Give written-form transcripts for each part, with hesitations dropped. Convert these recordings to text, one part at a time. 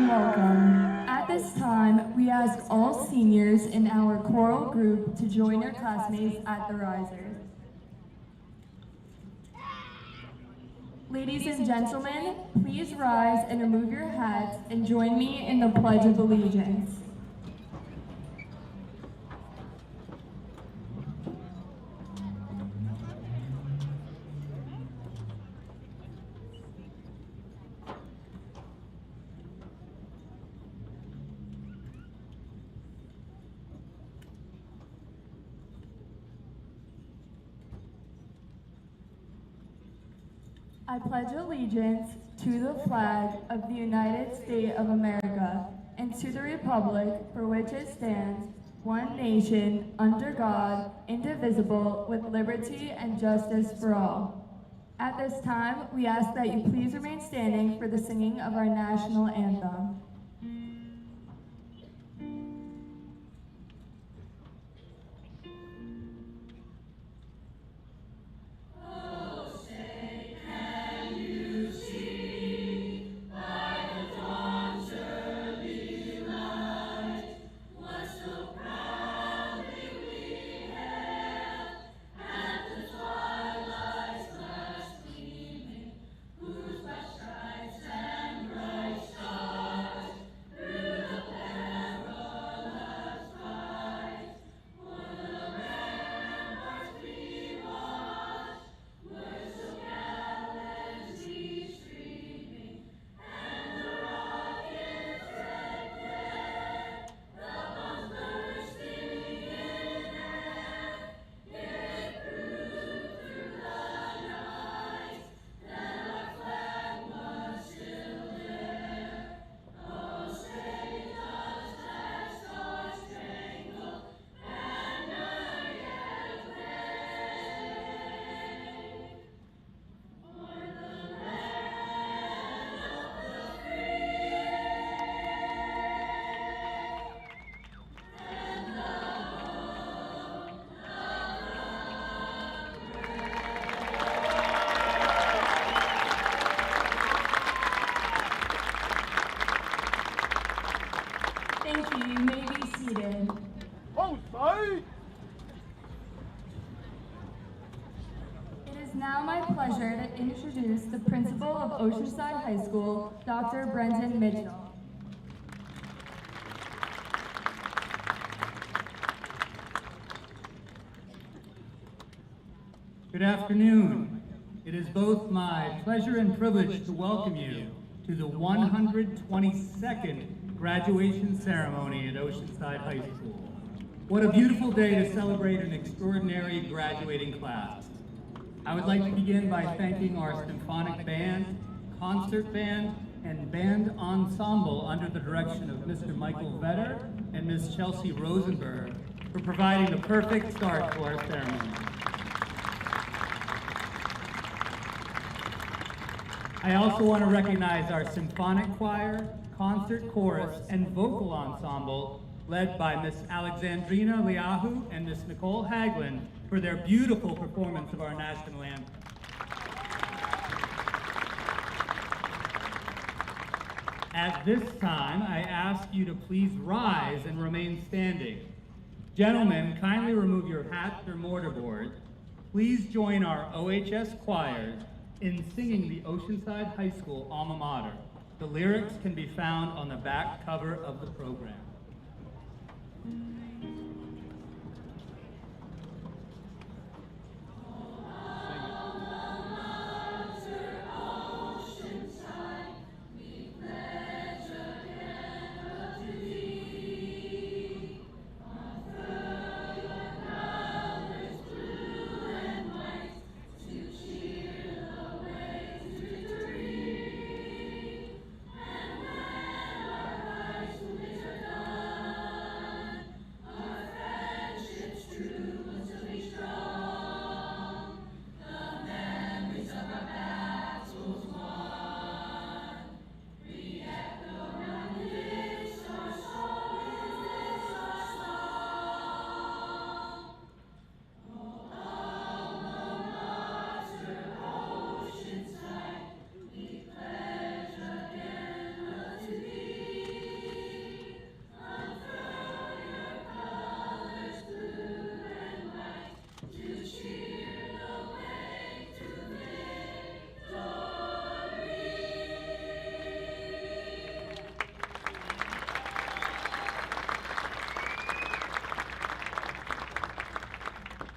and welcome. At this time, we ask all seniors in our choral group to join their classmates at the risers. Ladies and gentlemen, please rise and remove your hats and join me in the Pledge of Allegiance. I pledge allegiance to the flag of the United States of America and to the republic for which it stands, one nation, under God, indivisible, with liberty and justice for all. At this time, we ask that you please remain standing for the singing of our national anthem. Thank you. You may be seated. It is now my pleasure to introduce the principal of Oceanside High School, Dr. Brendan Mitchell. Good afternoon. It is both my pleasure and privilege to welcome you to the 122nd graduation ceremony at Oceanside High School. What a beautiful day to celebrate an extraordinary graduating class. I would like to begin by thanking our symphonic band, concert band, and band ensemble under the direction of Mr. Michael Vetter and Ms. Chelsea Rosenberg for providing the perfect start to our ceremony. I also want to recognize our symphonic choir, concert chorus, and vocal ensemble led by Miss Alexandrina Liahu and Miss Nicole Haglin for their beautiful performance of our national anthem. At this time, I ask you to please rise and remain standing. Gentlemen, kindly remove your hats or mortarboards. Please join our OHS choirs in singing the Oceanside High School alma mater. The lyrics can be found on the back cover of the program.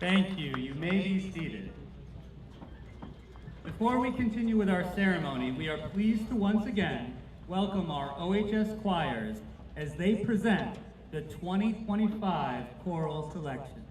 Thank you. You may be seated. Before we continue with our ceremony, we are pleased to once again welcome our OHS choirs as they present the 2025 choral selection.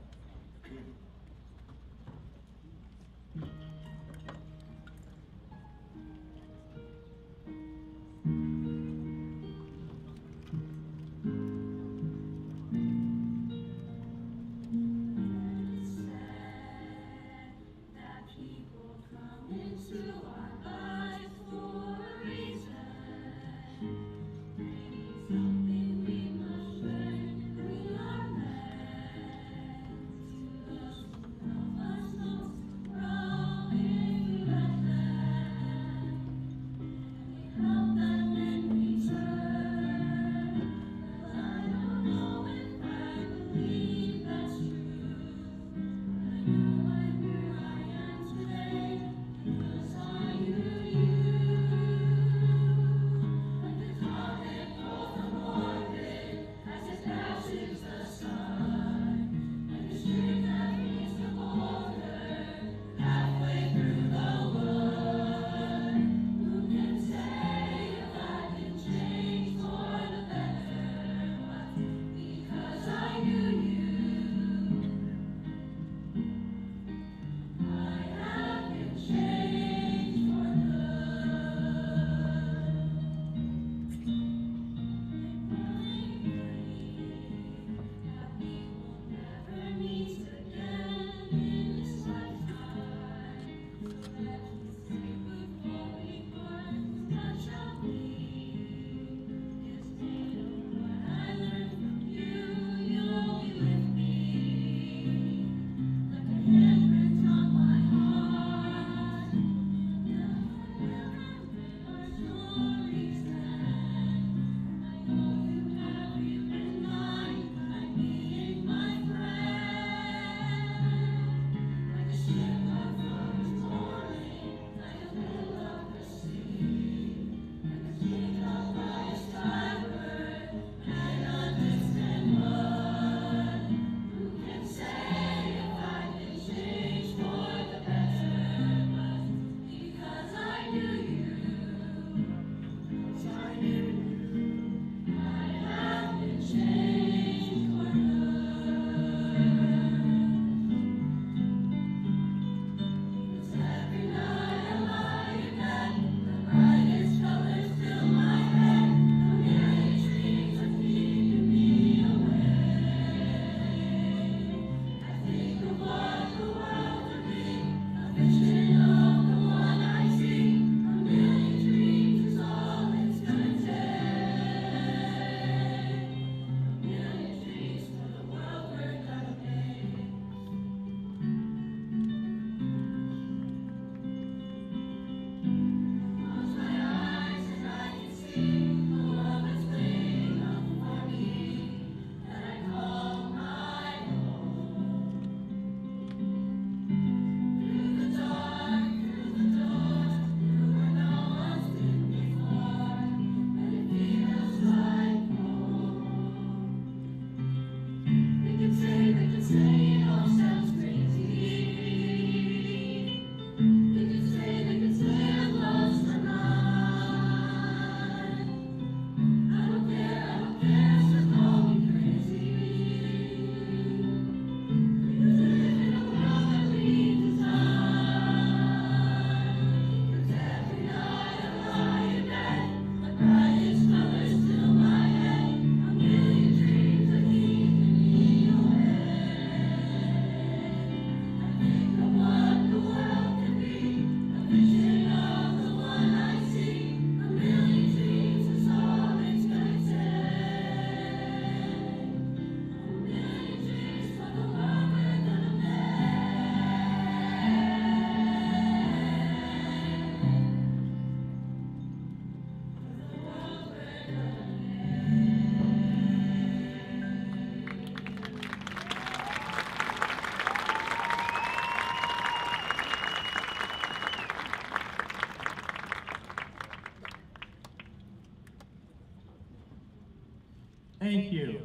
Thank you.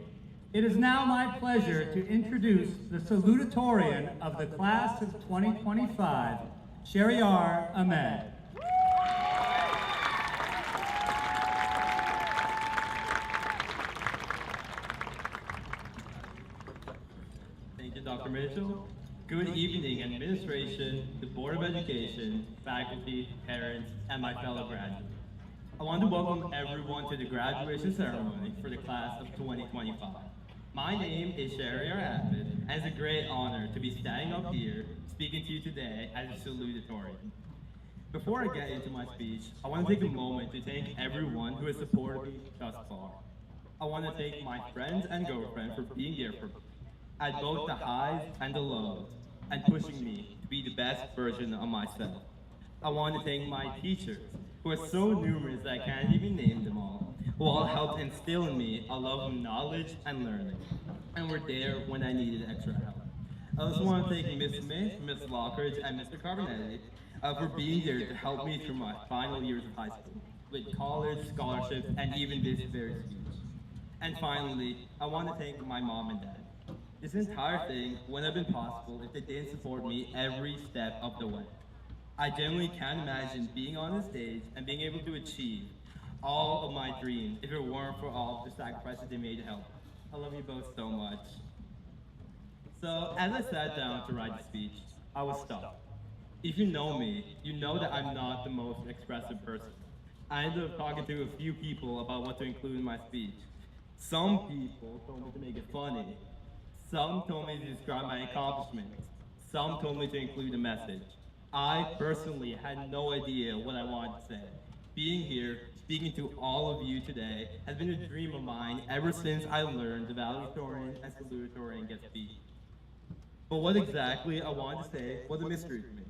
It is now my pleasure to introduce the Salutatorian of the class of 2025, Shariar Ahmed. Thank you, Dr. Mitchell. Good evening, administration, the Board of Education, faculty, parents, and my fellow graduates. I want to welcome everyone to the graduation ceremony for the class of 2025. My name is Shariar Ahmed, and it's a great honor to be standing up here speaking to you today as a salutatorian. Before I get into my speech, I want to take a moment to thank everyone who has supported me thus far. I want to thank my friends and girlfriend for being there for me at both the highs and the lows, and pushing me to be the best version of myself. I want to thank my teachers, who are so numerous that I can't even name them all, who all helped instill in me a love of knowledge and learning, and were there when I needed extra help. I also want to thank Ms. Smith, Ms. Lockridge, and Mr. Carbonetti for being there to help me through my final years of high school, with college, scholarships, and even this very speech. And finally, I want to thank my mom and dad. This entire thing wouldn't have been possible if they didn't support me every step of the way. I genuinely can't imagine being on the stage and being able to achieve all of my dreams if it weren't for all of the sacrifices they made to help. I love you both so much. So as I sat down to write the speech, I was stuck. If you know me, you know that I'm not the most expressive person. I ended up talking to a few people about what to include in my speech. Some people told me to make it funny. Some told me to describe my accomplishments. Some told me to include a message. I personally had no idea what I wanted to say. Being here, speaking to all of you today, has been a dream of mine ever since I learned the Valedictorian and Salutatorian get to be. But what exactly I wanted to say was a mystery to me.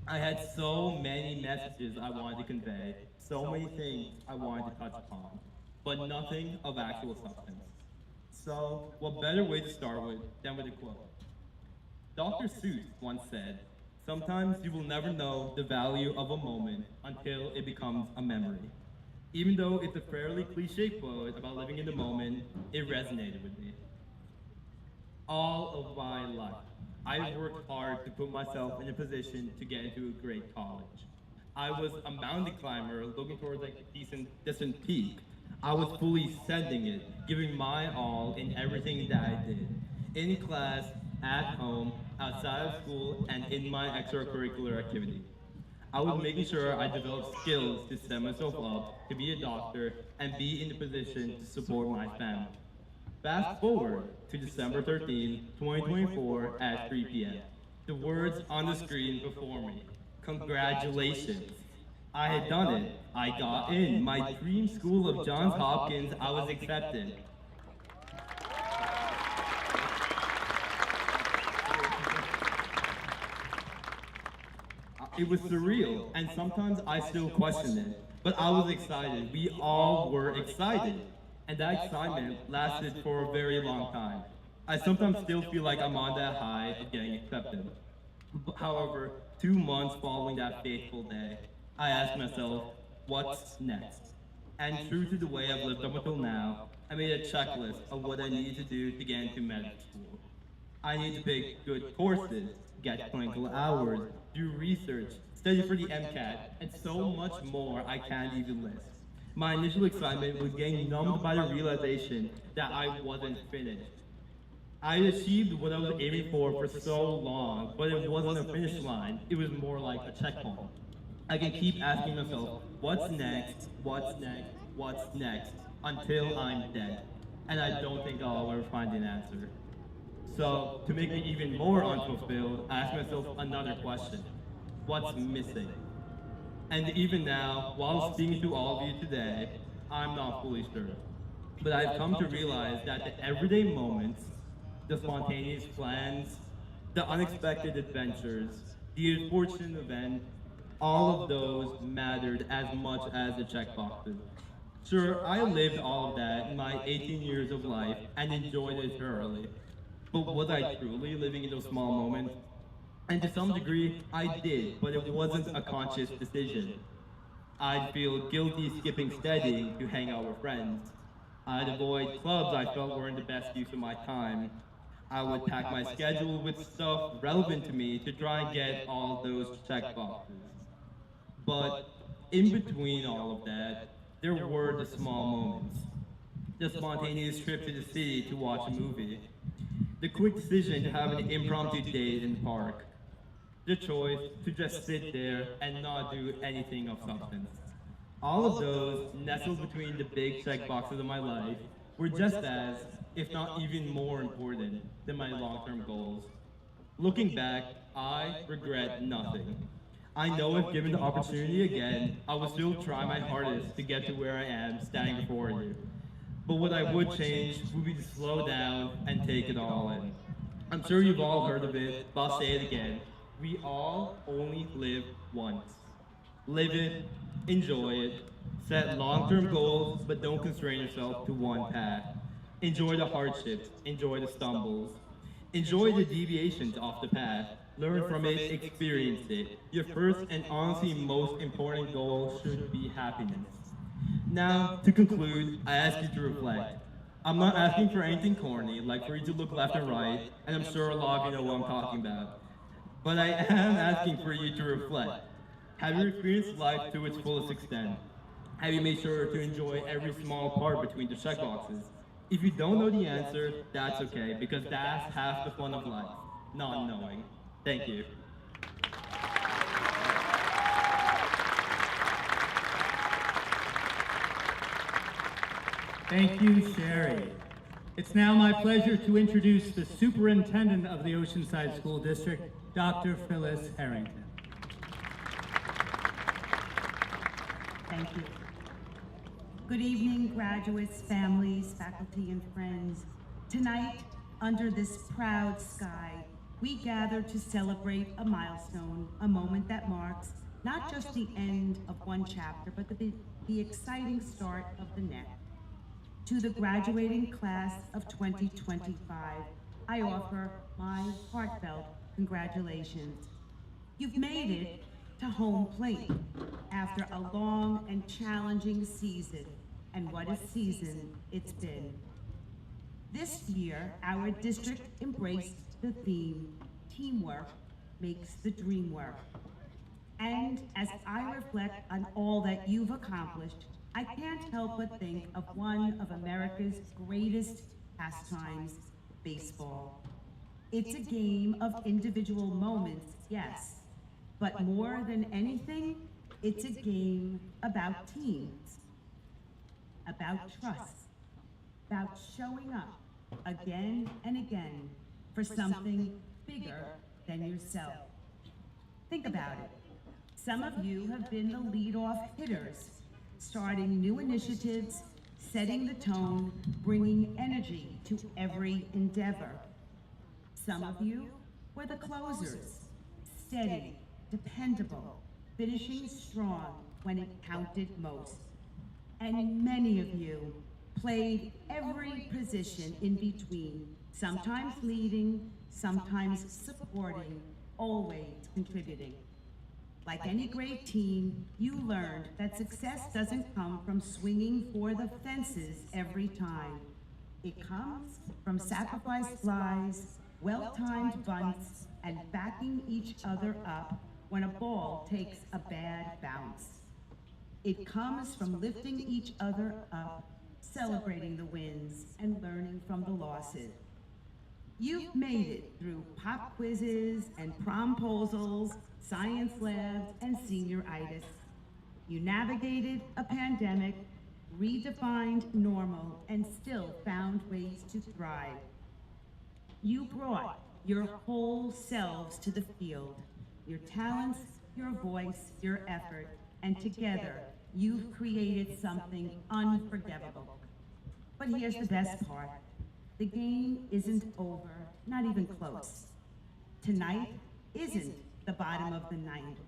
I had so many messages I wanted to convey, so many things I wanted to touch upon, but nothing of actual substance. So, what better way to start with than with a quote? Dr. Seuss once said, "Sometimes you will never know the value of a moment until it becomes a memory." Even though it's a fairly cliche quote about living in the moment, it resonated with me. All of my life, I've worked hard to put myself in a position to get into a great college. I was a mountain climber looking towards like a distant peak. I was fully sending it, giving my all in everything that I did. In class, at home, outside of school, and in my extracurricular activities. I was making sure I developed skills to set myself up to be a doctor and be in the position to support my family. Fast forward to December 13, 2024 at 3 p.m. The words on the screen before me. Congratulations. I had done it. I got in. My dream school of Johns Hopkins, I was accepted. It was surreal, and sometimes I still question it. But I was excited. We all were excited. And that excitement lasted for a very long time. I sometimes still feel like I'm on that high of getting accepted. However, 2 months following that fateful day, I asked myself, what's next? And true to the way I've lived up until now, I made a checklist of what I needed to do to get into medical school. I need to pick good courses, get clinical hours, do research, study for the MCAT, and so much more I can't even list. My initial excitement was getting numbed by the realization that I wasn't finished. I had achieved what I was aiming for so long, but it wasn't a finish line. It was more like a checkpoint. I can keep asking myself, what's next, what's next, what's next, until I'm dead. And I don't think I'll ever find an answer. So, to make me even more unfulfilled, I asked myself another question. What's missing? And even now, while speaking to all of you today, I'm not fully sure. But I've come to realize that the everyday moments, the spontaneous plans, the unexpected adventures, the unfortunate event, all of those mattered as much as the checkboxes. Sure, I lived all of that in my 18 years of life and enjoyed it thoroughly. But was I truly living in those small moments? And to some degree, I did, but it wasn't a conscious decision. I'd feel guilty skipping studying to hang out with friends. I'd avoid clubs I felt weren't the best use of my time. I would pack my schedule with stuff relevant to me to try and get all those check boxes. But in between all of that, there were the small moments. The spontaneous trip to the city to watch a movie. The quick decision to have an impromptu date in the park. The choice to just sit there and not do anything of substance. All of those, nestled between the big check boxes of my life, were just as, if not even more important, than my long-term goals. Looking back, I regret nothing. I know if given the opportunity again, I would still try my hardest to get to where I am standing before you. But what I would change would be to slow down and take it all in. I'm sure you've all heard of it, but I'll say it again. We all only live once. Live it, enjoy it, set long-term goals, but don't constrain yourself to one path. Enjoy the hardships, enjoy the stumbles. Enjoy the deviations off the path. Learn from it, experience it. Your first and honestly most important goal should be happiness. Now, to conclude, I ask you to reflect. I'm not asking for anything corny, like for you to look left and right, and I'm sure a lot of you know what I'm talking about. But I am asking for you to reflect. Have you experienced life to its fullest extent? Have you made sure to enjoy every small part between the checkboxes? If you don't know the answer, that's okay, because that's half the fun of life, not knowing. Thank you. Thank you, Sherry. It's now my pleasure to introduce the Superintendent of the Oceanside School District, Dr. Phyllis Harrington. Thank you. Good evening, graduates, families, faculty, and friends. Tonight, under this proud sky, we gather to celebrate a milestone, a moment that marks not just the end of one chapter, but the exciting start of the next. To the graduating class of 2025, I offer my heartfelt congratulations. You've made it to home plate after a long and challenging season, and what a season it's been. This year, our district embraced the theme, teamwork makes the dream work. And as I reflect on all that you've accomplished, I can't help but think of one of America's greatest pastimes, baseball. It's a game of individual moments, yes, but more than anything, it's a game about teams, about trust, about showing up again and again for something bigger than yourself. Think about it. Some of you have been the lead-off hitters, starting new initiatives, setting the tone, bringing energy to every endeavor. Some of you were the closers, steady, dependable, finishing strong when it counted most. And many of you played every position in between, sometimes leading, sometimes supporting, always contributing. Like any great team, you learned that success doesn't come from swinging for the fences every time. It comes from sacrificed flies, well-timed bunts, and backing each other up when a ball takes a bad bounce. It comes from lifting each other up, celebrating the wins, and learning from the losses. You've made it through pop quizzes and promposals, science labs, and senioritis. You navigated a pandemic, redefined normal, and still found ways to thrive. You brought your whole selves to the field, your talents, your voice, your effort, and together, you've created something unforgettable. But here's the best part. The game isn't over, not even close. Tonight isn't the bottom of the ninth.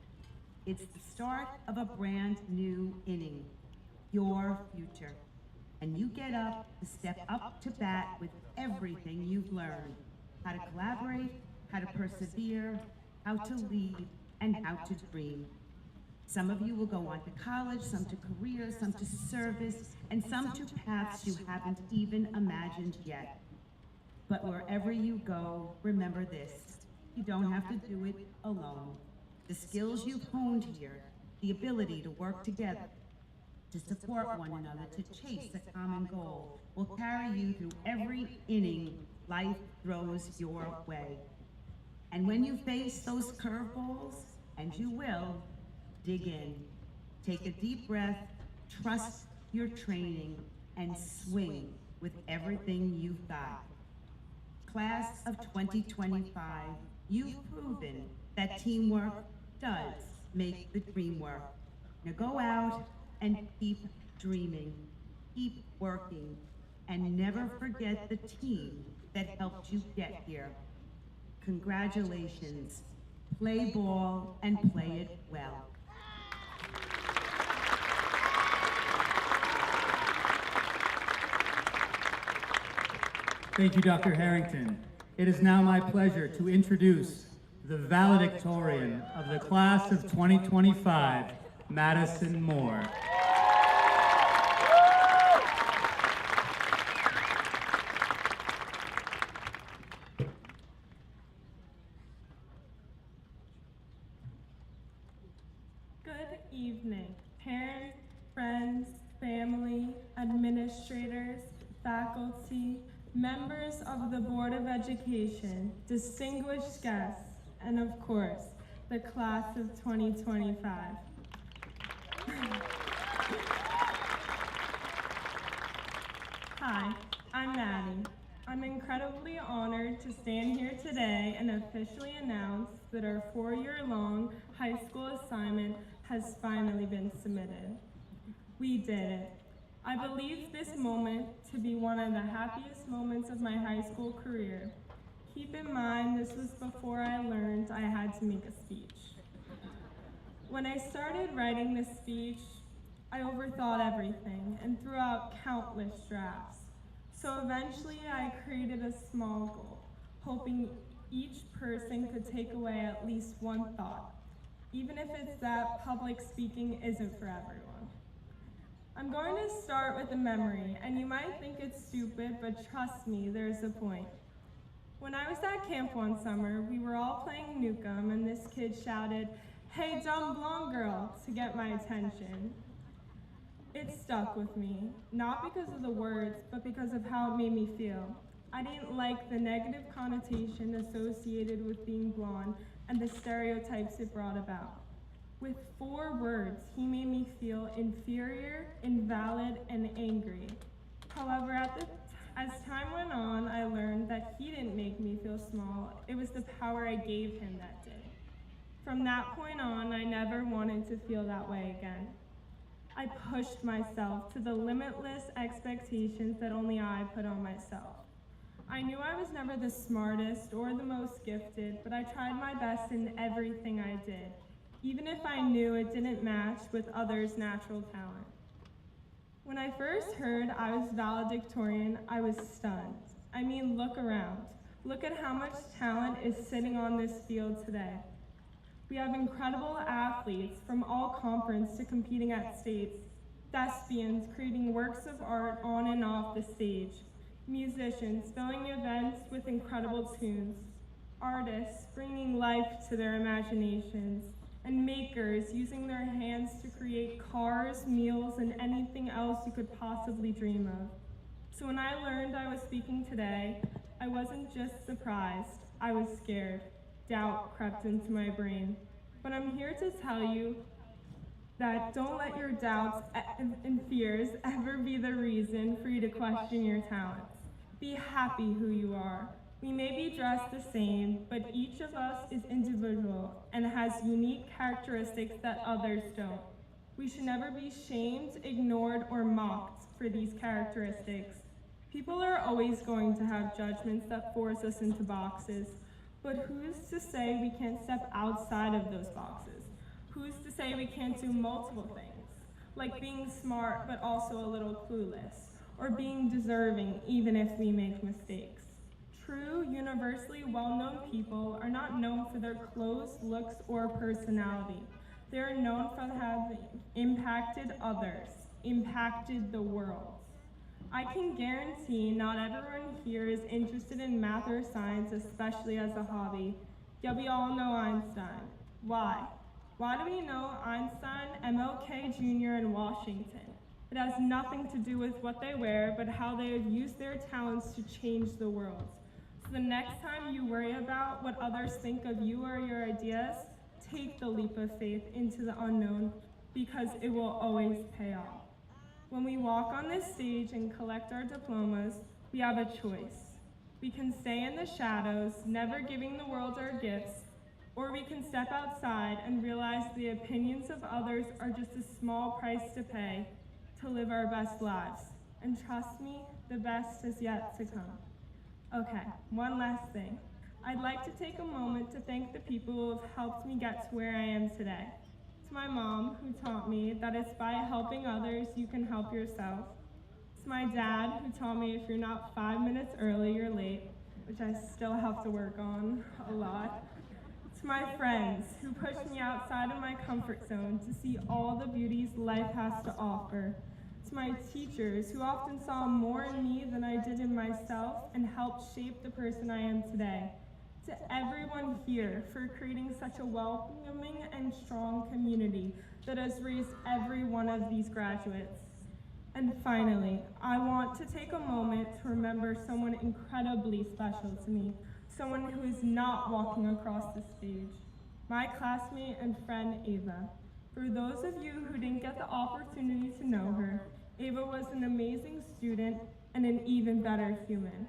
It's the start of a brand new inning, your future. And you get up to step up to bat with everything you've learned, how to collaborate, how to persevere, how to lead, and how to dream. Some of you will go on to college, some to career, some to service, and some to paths you haven't even imagined yet. But wherever you go, remember this: you don't have to do it alone. The skills you've honed here, the ability to work together, to support one another, to chase a common goal, will carry you through every inning life throws your way. And when you face those curveballs, and you will, dig in, take a deep breath, trust your training, and swing with everything you've got. Class of 2025, you've proven that teamwork does make the dream work. Now go out and keep dreaming, keep working, and never forget the team that helped you get here. Congratulations. Play ball and play it well. Thank you, Dr. Harrington. It is now my pleasure to introduce the valedictorian of the class of 2025, Madison Moore. Good evening, parents, friends, family, administrators, faculty, members of the Board of Education, distinguished guests, and of course, the class of 2025. Hi, I'm Maddie. I'm incredibly honored to stand here today and officially announce that our 4-year-long high school assignment has finally been submitted. We did it. I believe this moment to be one of the happiest moments of my high school career. Keep in mind, this was before I learned I had to make a speech. When I started writing this speech, I overthought everything and threw out countless drafts. So eventually I created a small goal, hoping each person could take away at least one thought, even if it's that public speaking isn't for everyone. I'm going to start with a memory, and you might think it's stupid, but trust me, there's a point. When I was at camp one summer, we were all playing Nukem, and this kid shouted, "Hey, dumb blonde girl," to get my attention. It stuck with me, not because of the words, but because of how it made me feel. I didn't like the negative connotation associated with being blonde and the stereotypes it brought about. With 4 words, he made me feel inferior, invalid, and angry. However, as time went on, I learned that he didn't make me feel small. It was the power I gave him that did. From that point on, I never wanted to feel that way again. I pushed myself to the limitless expectations that only I put on myself. I knew I was never the smartest or the most gifted, but I tried my best in everything I did, even if I knew it didn't match with others' natural talent. When I first heard I was valedictorian, I was stunned. I mean, look around. Look at how much talent is sitting on this field today. We have incredible athletes from all conference to competing at states, thespians creating works of art on and off the stage, musicians filling events with incredible tunes, artists bringing life to their imaginations, and makers using their hands to create cars, meals, and anything else you could possibly dream of. So when I learned I was speaking today, I wasn't just surprised, I was scared. Doubt crept into my brain. But I'm here to tell you that don't let your doubts and fears ever be the reason for you to question your talents. Be happy who you are. We may be dressed the same, but each of us is individual and has unique characteristics that others don't. We should never be shamed, ignored, or mocked for these characteristics. People are always going to have judgments that force us into boxes, but who's to say we can't step outside of those boxes? Who's to say we can't do multiple things, like being smart but also a little clueless, or being deserving even if we make mistakes? True, universally well-known people are not known for their clothes, looks, or personality. They are known for having impacted others, impacted the world. I can guarantee not everyone here is interested in math or science, especially as a hobby, yet we all know Einstein. Why? Why do we know Einstein, MLK Jr., and Washington? It has nothing to do with what they wear, but how they have used their talents to change the world. So the next time you worry about what others think of you or your ideas, take the leap of faith into the unknown, because it will always pay off. When we walk on this stage and collect our diplomas, we have a choice. We can stay in the shadows, never giving the world our gifts, or we can step outside and realize the opinions of others are just a small price to pay to live our best lives. And trust me, the best is yet to come. Okay, one last thing. I'd like to take a moment to thank the people who have helped me get to where I am today. To my mom, who taught me that it's by helping others you can help yourself. To my dad, who taught me if you're not 5 minutes early, you're late, which I still have to work on a lot. To my friends, who pushed me outside of my comfort zone to see all the beauties life has to offer. To my teachers, who often saw more in me than I did in myself and helped shape the person I am today. To everyone here for creating such a welcoming and strong community that has raised every one of these graduates. And finally, I want to take a moment to remember someone incredibly special to me, someone who is not walking across the stage, my classmate and friend Ava. For those of you who didn't get the opportunity to know her, Ava was an amazing student and an even better human.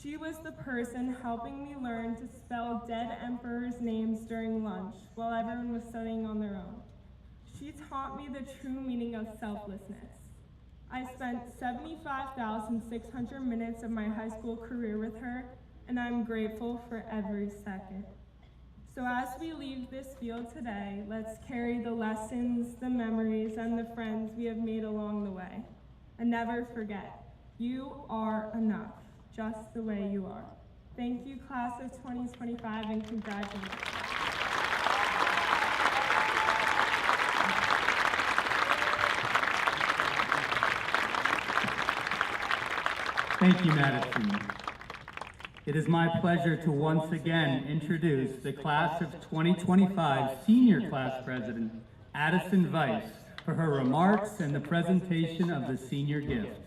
She was the person helping me learn to spell dead emperors' names during lunch while everyone was studying on their own. She taught me the true meaning of selflessness. I spent 75,600 minutes of my high school career with her, and I'm grateful for every second. So as we leave this field today, let's carry the lessons, the memories, and the friends we have made along the way. And never forget, you are enough, just the way you are. Thank you, class of 2025, and congratulations. Thank you, Madison. It is my pleasure to once again introduce the class of 2025 senior class president, Addison Weiss, for her remarks and the presentation of the senior gift.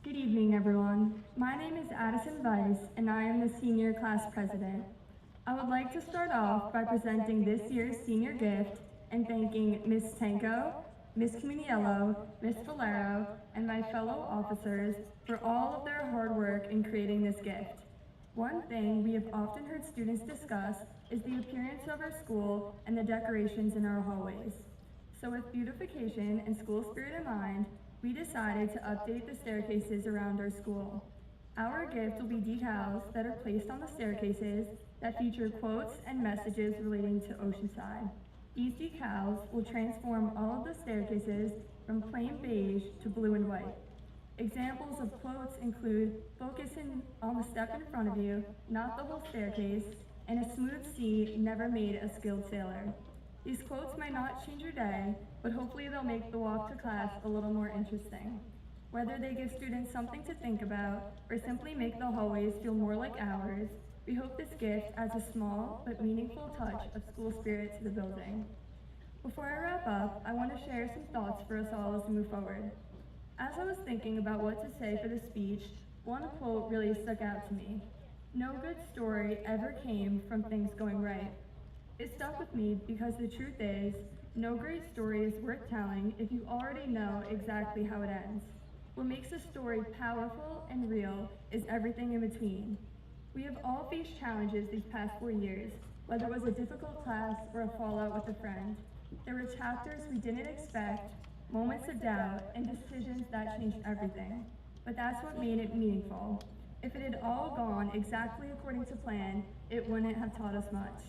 Good evening, everyone. My name is Addison Weiss, and I am the senior class president. I would like to start off by presenting this year's senior gift and thanking Ms. Tanko, Ms. Comuniello, Ms. Valero, and my fellow officers for all of their hard work in creating this gift. One thing we have often heard students discuss is the appearance of our school and the decorations in our hallways. So with beautification and school spirit in mind, we decided to update the staircases around our school. Our gift will be decals that are placed on the staircases that feature quotes and messages relating to Oceanside. These decals will transform all of the staircases from plain beige to blue and white. Examples of quotes include focusing on the step in front of you, not the whole staircase, and a smooth sea never made a skilled sailor. These quotes might not change your day, but hopefully they'll make the walk to class a little more interesting. Whether they give students something to think about or simply make the hallways feel more like ours, we hope this gift adds a small but meaningful touch of school spirit to the building. Before I wrap up, I want to share some thoughts for us all as we move forward. As I was thinking about what to say for the speech, one quote really stuck out to me. No good story ever came from things going right. It stuck with me because the truth is, no great story is worth telling if you already know exactly how it ends. What makes a story powerful and real is everything in between. We have all faced challenges these past 4 years, whether it was a difficult class or a fallout with a friend. There were chapters we didn't expect, moments of doubt, and decisions that changed everything. But that's what made it meaningful. If it had all gone exactly according to plan, it wouldn't have taught us much.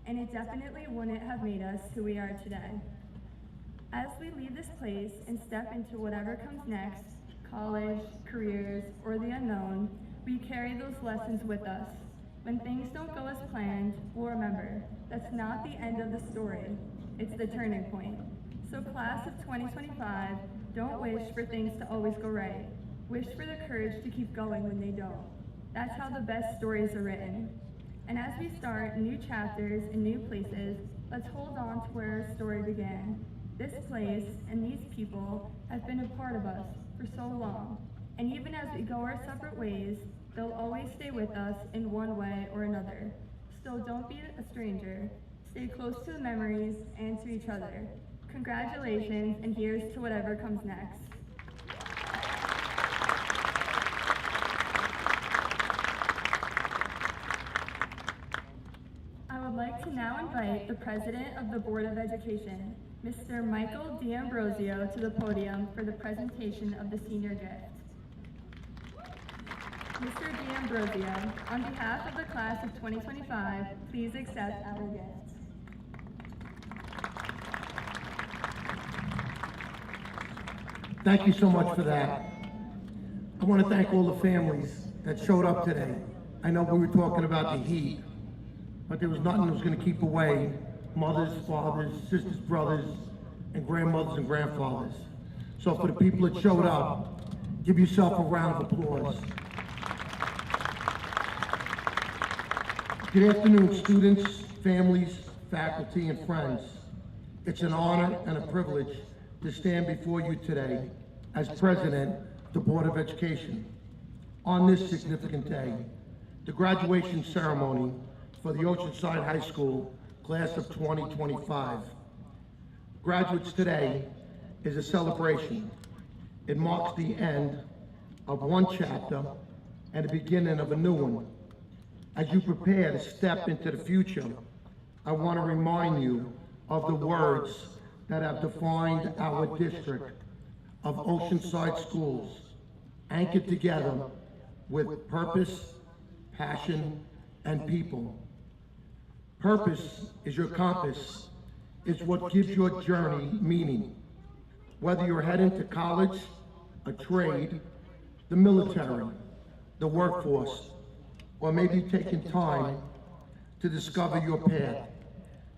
And it definitely wouldn't have made us who we are today. As we leave this place and step into whatever comes next, college, careers, or the unknown, we carry those lessons with us. When things don't go as planned, we'll remember that's not the end of the story, it's the turning point. So class of 2025, don't wish for things to always go right. Wish for the courage to keep going when they don't. That's how the best stories are written. And as we start new chapters in new places, let's hold on to where our story began. This place and these people have been a part of us for so long. And even as we go our separate ways, they'll always stay with us in one way or another. Still, don't be a stranger. Stay close to the memories and to each other. Congratulations, and here's to whatever comes next. I would like to now invite the President of the Board of Education, Mr. Michael D'Ambrosio, to the podium for the presentation of the senior gift. Mr. D'Ambrosio, on behalf of the class of 2025, please accept our gift. Thank you so much for that. I want to thank all the families that showed up today. I know we were talking about the heat, but there was nothing that was going to keep away mothers, fathers, sisters, brothers, and grandmothers and grandfathers. So for the people that showed up, give yourself a round of applause. Good afternoon, students, families, faculty, and friends. It's an honor and a privilege to stand before you today as President of the Board of Education. On this significant day, the graduation ceremony for the Oceanside High School class of 2025. Graduates today is a celebration. It marks the end of one chapter and the beginning of a new one. As you prepare to step into the future, I want to remind you of the words that have defined our district of Oceanside schools, anchored together with purpose, passion, and people. Purpose is your compass. It's what gives your journey meaning. Whether you're heading to college, a trade, the military, the workforce, or maybe taking time to discover your path.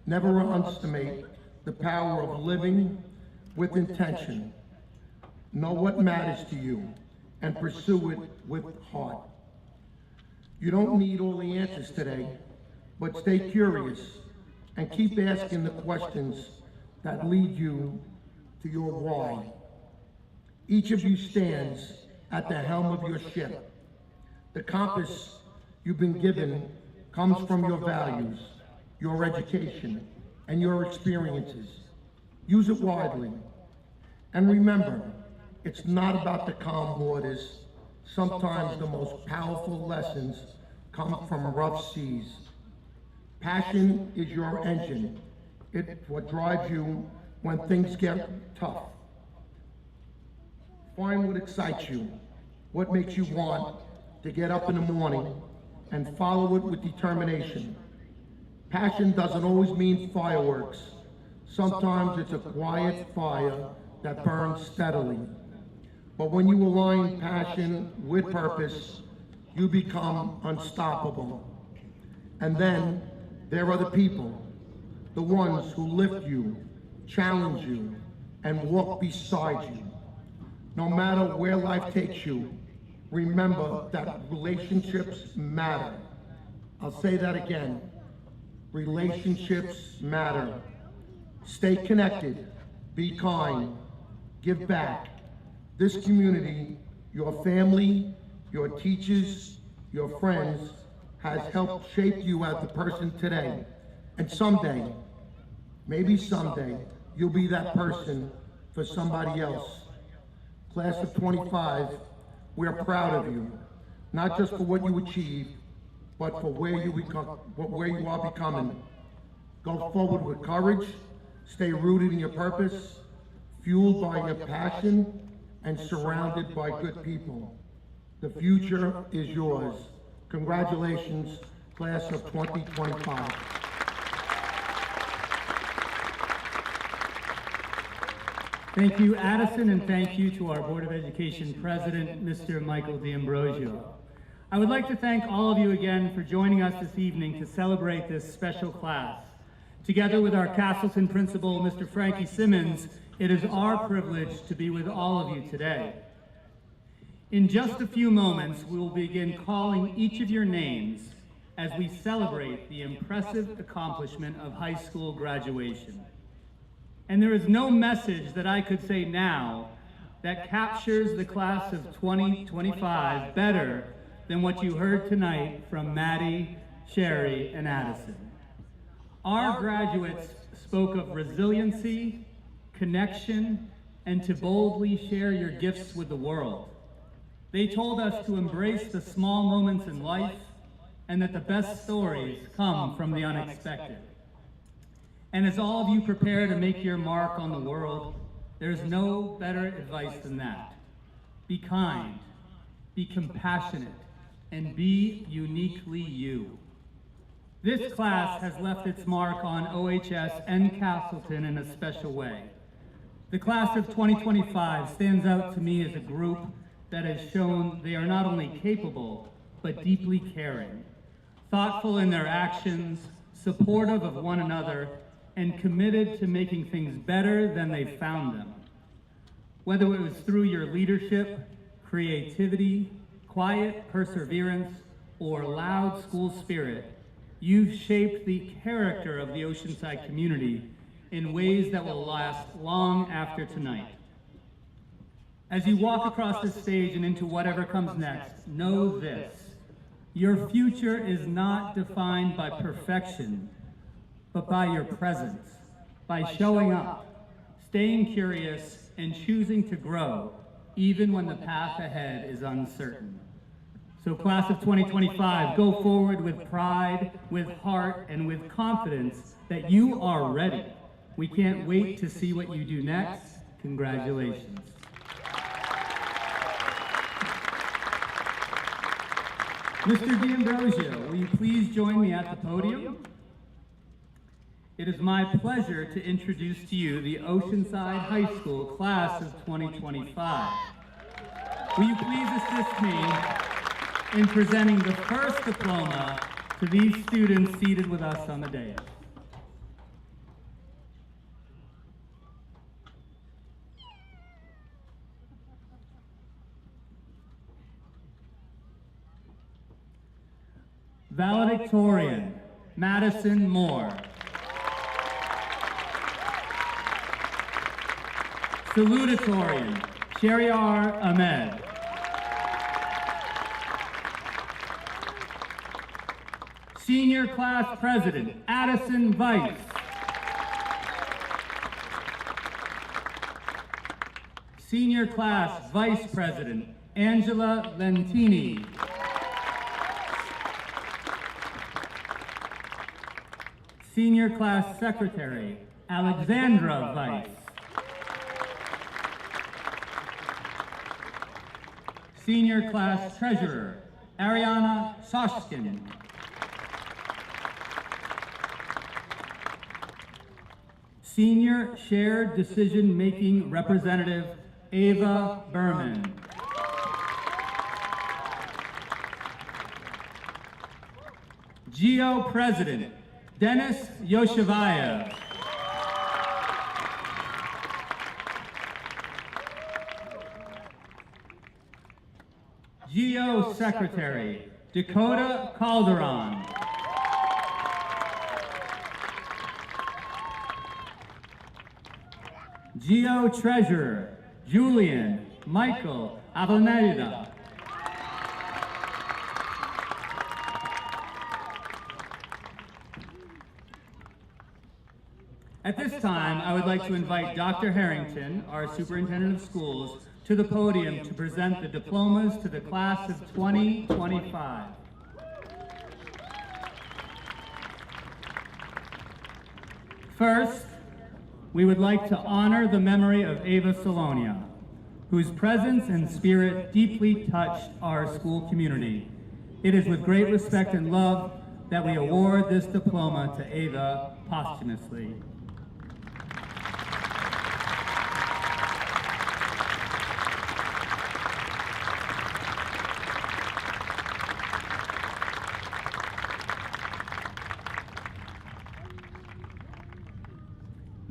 Never underestimate the power of living with intention. Know what matters to you and pursue it with heart. You don't need all the answers today, but stay curious and keep asking the questions that lead you to your why. Each of you stands at the helm of your ship. The compass you've been given comes from your values, your education, and your experiences. Use it widely. And remember, it's not about the calm waters. Sometimes the most powerful lessons come from rough seas. Passion is your engine. It's what drives you when things get tough. Find what excites you, what makes you want to get up in the morning and follow it with determination. Passion doesn't always mean fireworks. Sometimes it's a quiet fire that burns steadily. But when you align passion with purpose, you become unstoppable. And then there are the people, the ones who lift you, challenge you, and walk beside you. No matter where life takes you, remember that relationships matter. I'll say that again. Relationships matter. Stay connected, be kind, give back. This community, your family, your teachers, your friends, has helped shape you as the person today. And someday, maybe someday, you'll be that person for somebody else. Class of 25, we're proud of you, not just for what you achieved, but for where you are becoming. Go forward with courage, stay rooted in your purpose, fueled by your passion, and surrounded by good people. The future is yours. Congratulations, class of 2025. Thank you, Addison, and thank you to our Board of Education President, Mr. Michael D'Ambrosio. I would like to thank all of you again for joining us this evening to celebrate this special class. Together with our Castleton principal, Mr. Frankie Simmons, it is our privilege to be with all of you today. In just a few moments, we will begin calling each of your names as we celebrate the impressive accomplishment of high school graduation. And there is no message that I could say now that captures the class of 2025 better than what you heard tonight from Maddie, Sherry, and Addison. Our graduates spoke of resiliency, connection, and to boldly share your gifts with the world. They told us to embrace the small moments in life and that the best stories come from the unexpected. And as all of you prepare to make your mark on the world, there's no better advice than that. Be kind, be compassionate, and be uniquely you. This class has left its mark on OHS and Castleton in a special way. The class of 2025 stands out to me as a group that has shown they are not only capable, but deeply caring, thoughtful in their actions, supportive of one another, and committed to making things better than they found them. Whether it was through your leadership, creativity, quiet perseverance, or loud school spirit, you've shaped the character of the Oceanside community in ways that will last long after tonight. As you walk across the stage and into whatever comes next, know this: your future is not defined by perfection, but by your presence, by showing up, staying curious, and choosing to grow, even when the path ahead is uncertain. So class of 2025, go forward with pride, with heart, and with confidence that you are ready. We can't wait to see what you do next. Congratulations. Mr. D'Ambrosio, will you please join me at the podium? It is my pleasure to introduce to you the Oceanside High School class of 2025. Will you please assist me in presenting the first diploma to these students seated with us on the dais? Valedictorian, Madison Moore. Salutatorian, Shariar Ahmed. Senior Class President, Addison Weiss. Senior Class Vice President, Angela Lentini. Senior Class Secretary, Alexandra Weiss. Senior Class Treasurer, Ariana Soshkin. Senior Shared Decision-Making Representative, Ava Berman. GEO President, Dennis Yoshivayev. GEO Secretary, Dakota Calderon. GEO Treasurer, Julian Michael Avellaneda. At this time, I would like to invite Dr. Harrington, our Superintendent of Schools, to the podium to present the diplomas to the class of 2025. First, we would like to honor the memory of Ava Salonia, whose presence and spirit deeply touched our school community. It is with great respect and love that we award this diploma to Ava posthumously.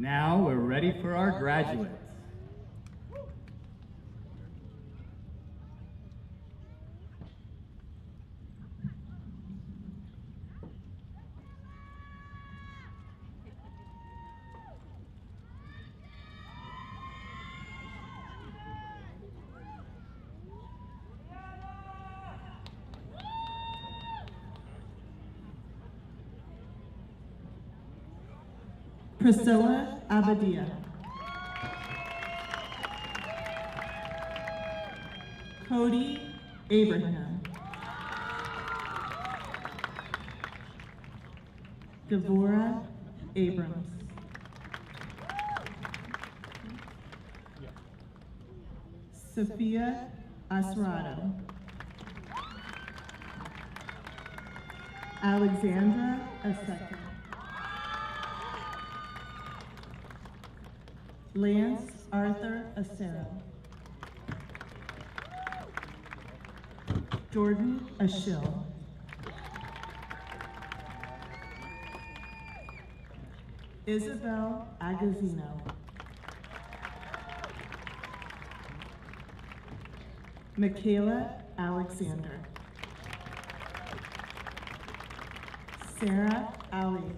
Now we're ready for our graduates. Priscilla Abadia. Cody Abraham. Devorah Abrams. Sophia Asrado. Alexandra Aseka. Lance Arthur Acero. Jordan Ashill. Isabel Agazino. Michaela Alexander. Sarah Ali.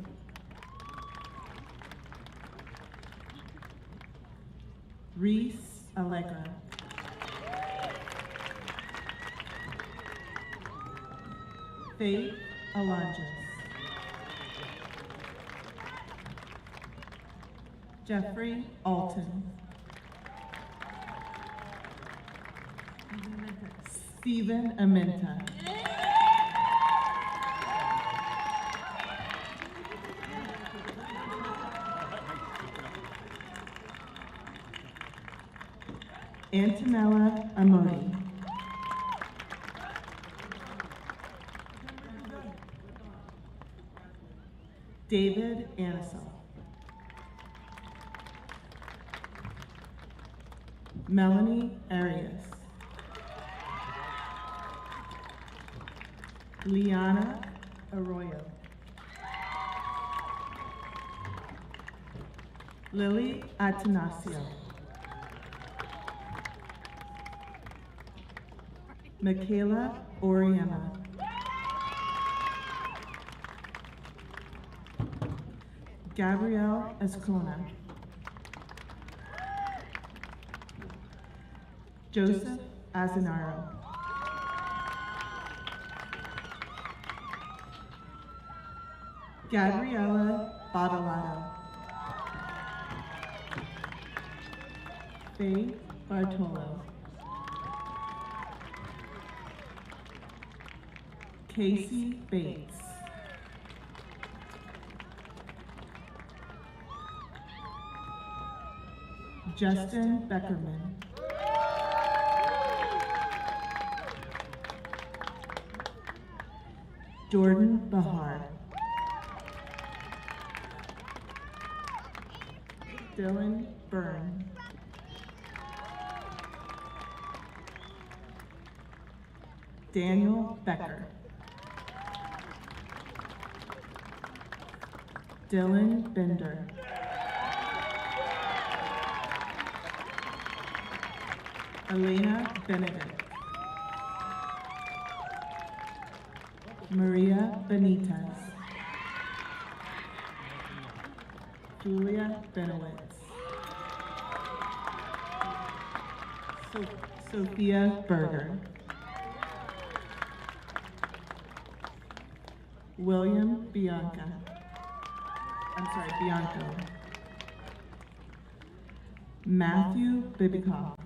Reese Allegra. Faith Alonges. Jeffrey Alton. Stephen Aminta. Antonella Amodi. David Anisel. Melanie Arias. Liana Arroyo. Lily Atanasio. Michaela Oriana. Gabrielle Escona. Joseph Azanaro. Gabriella Badalato. Faye Bartolo. Casey Bates. Justin Beckerman. Jordan Bahar. Dylan Byrne. Daniel Becker. Dylan Bender. Elena Benedict. Maria Benitez. Julia Benowitz. Sophia Berger. William Bianco. Matthew Bibikoff.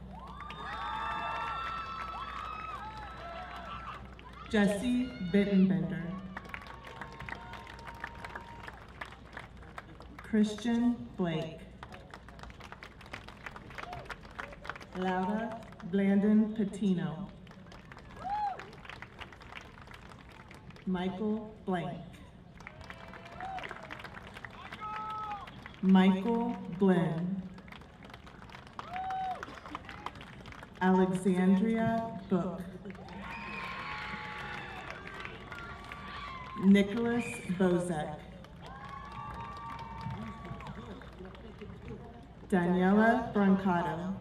Jesse Bittenbender. Christian Blake. Laura Blandon Patino. Michael Blank. Michael Blinn. Alexandria Book. Nicholas Bozek. Daniela Brancato,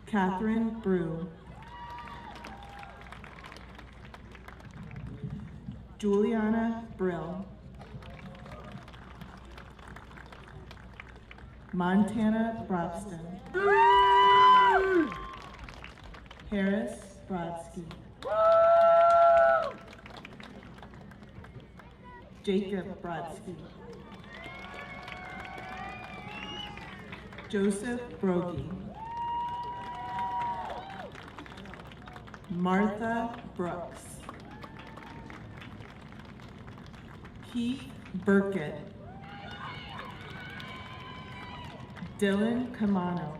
Catherine Brew, Juliana Brill, Montana Brobston, Harris Brodsky, Jacob Brodsky, Joseph Brogy, Martha Brooks, Keith Burkett, Dylan Camano,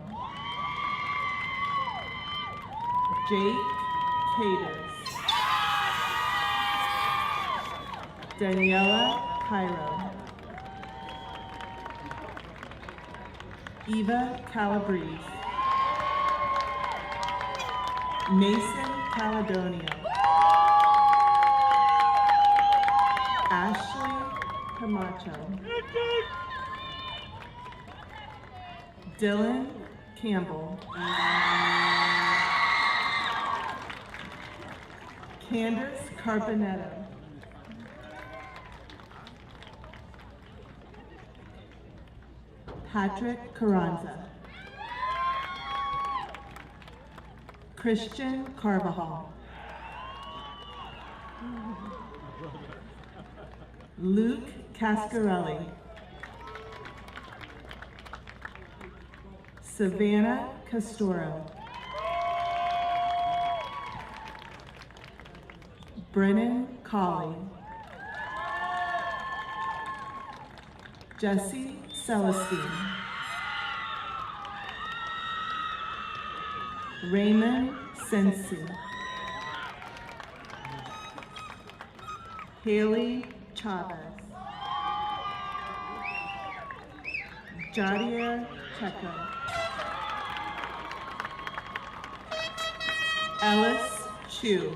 Jake Cadis, Daniela Cairo, Eva Calabrese, Mason Caledonia, Ashley Camacho, Dylan Campbell, Candace Carpenetto, Patrick Carranza, Christian Carvajal, Luke Cascarelli, Savannah Castoro, Brennan Colley, Jesse Celestine, Raymond Sensi, Haley Chavez, Jadier Checo, Ellis Chu,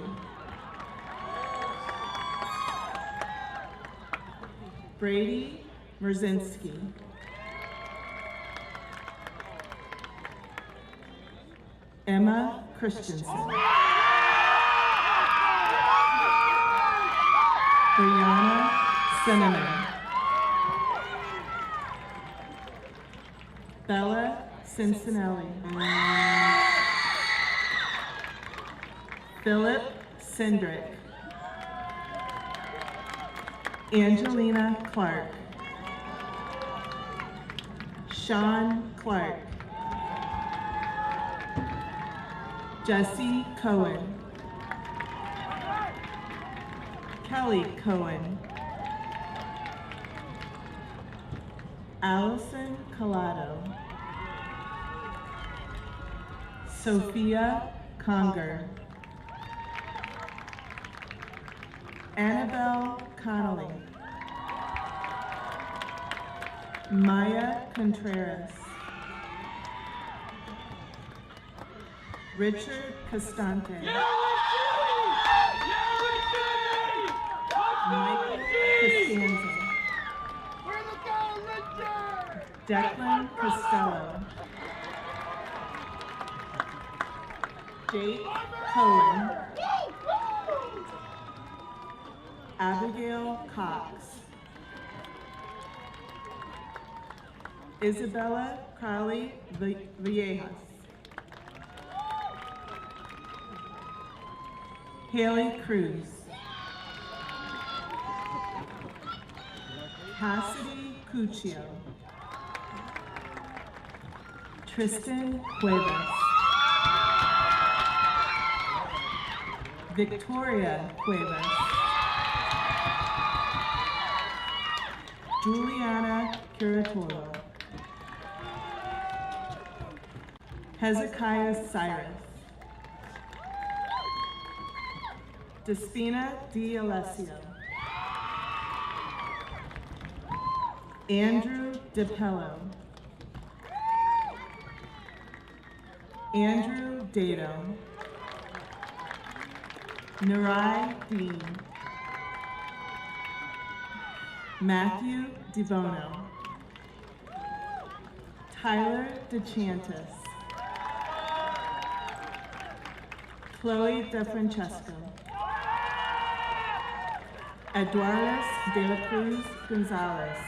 Brady Merzinski, Emma Christensen, Brianna Cinnamon, Bella Cincinnati, Philip Sindrick, Angelina Clark, Sean Clark, Jesse Cohen, Kelly Cohen, Allison Collado, Sophia Conger, Annabelle Connolly, Maya Contreras, Richard Castante, Michael Costanza, Declan Costello, Jake Cohen, Abigail Cox, Isabella Crowley Villegas, Haley Cruz, Cassidy Cuccio, Tristan Cuevas, Victoria Cuevas, Juliana Curatolo, Hezekiah Cyrus, Despina D'Alessio, Andrew DePello, Andrew Dato, Narai Dean, Matthew DeBono, Tyler DeChantis, Chloe DeFrancesco, Eduardo de la Cruz Gonzalez,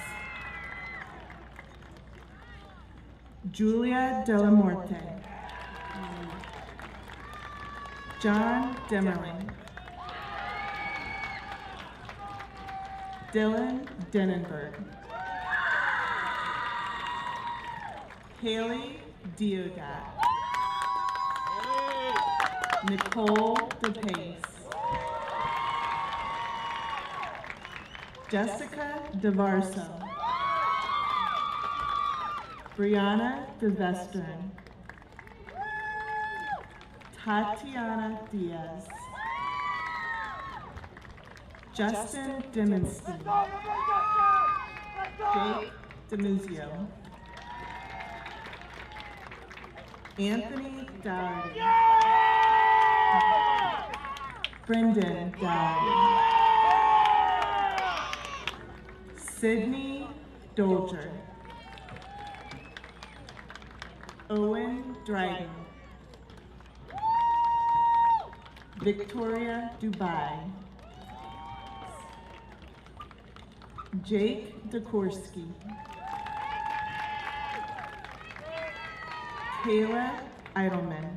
Julia de la Morte, John Demerling, Dylan Denenberg, Haley Diodat, Nicole DePace, Jessica DeVarso, Brianna DeVestern, Tatiana Diaz, Justin Dimmonstein, Jake DeMuzio, Anthony Dougherty, Brendan Dougherty, Sydney Dolger, Owen Dryden, Victoria Dubai, Jake DeKorsky, Kayla Eidelman,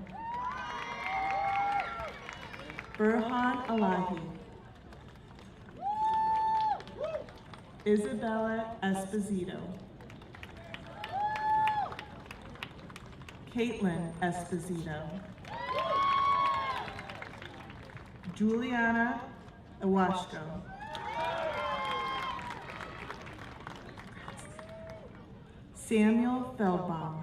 Burhan Alahi, Isabella Esposito, Caitlin Esposito, Juliana Iwashko, Samuel Feldbaum,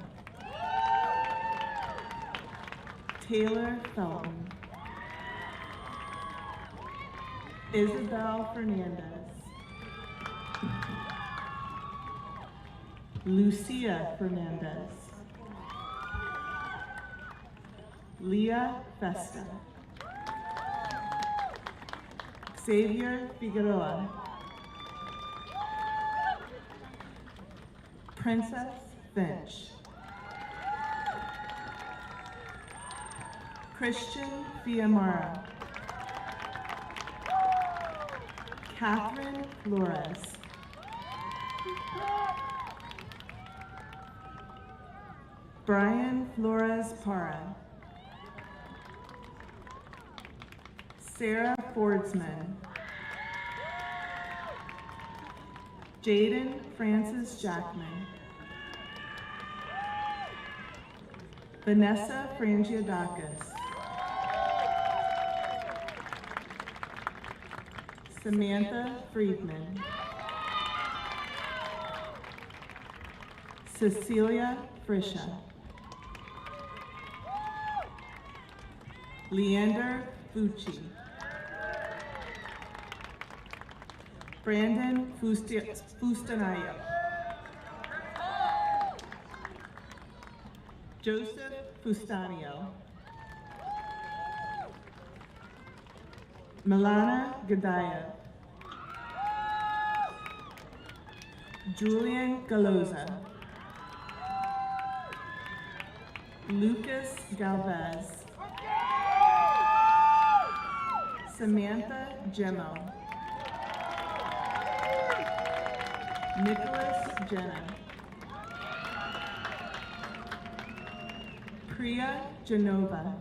Taylor Felton, Isabel Fernandez, Lucia Fernandez, Leah Festa, Xavier Figueroa, Princess Finch, Christian Fiamara, Catherine Flores, Brian Flores Parra, Sarah Fordsman, Jaden Francis Jackman, Vanessa Frangiadakis, Samantha Friedman, Cecilia Frisha, Leander Fucci, Brandon Fustanayo, Joseph Fustanio, Milana Gadaya, Julian Galoza, Lucas Galvez, Samantha Gemmo, Nicholas Jenna, Priya Genova,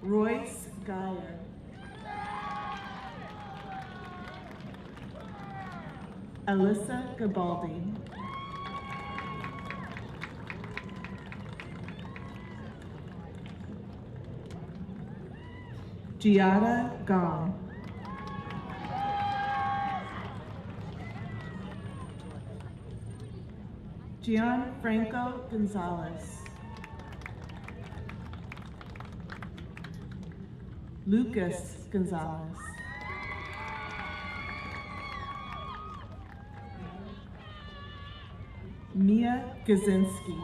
Royce Geyer, Alyssa Gabaldi, Giada Gong, Gianfranco Gonzalez, Lucas Gonzalez, Mia Gazinski,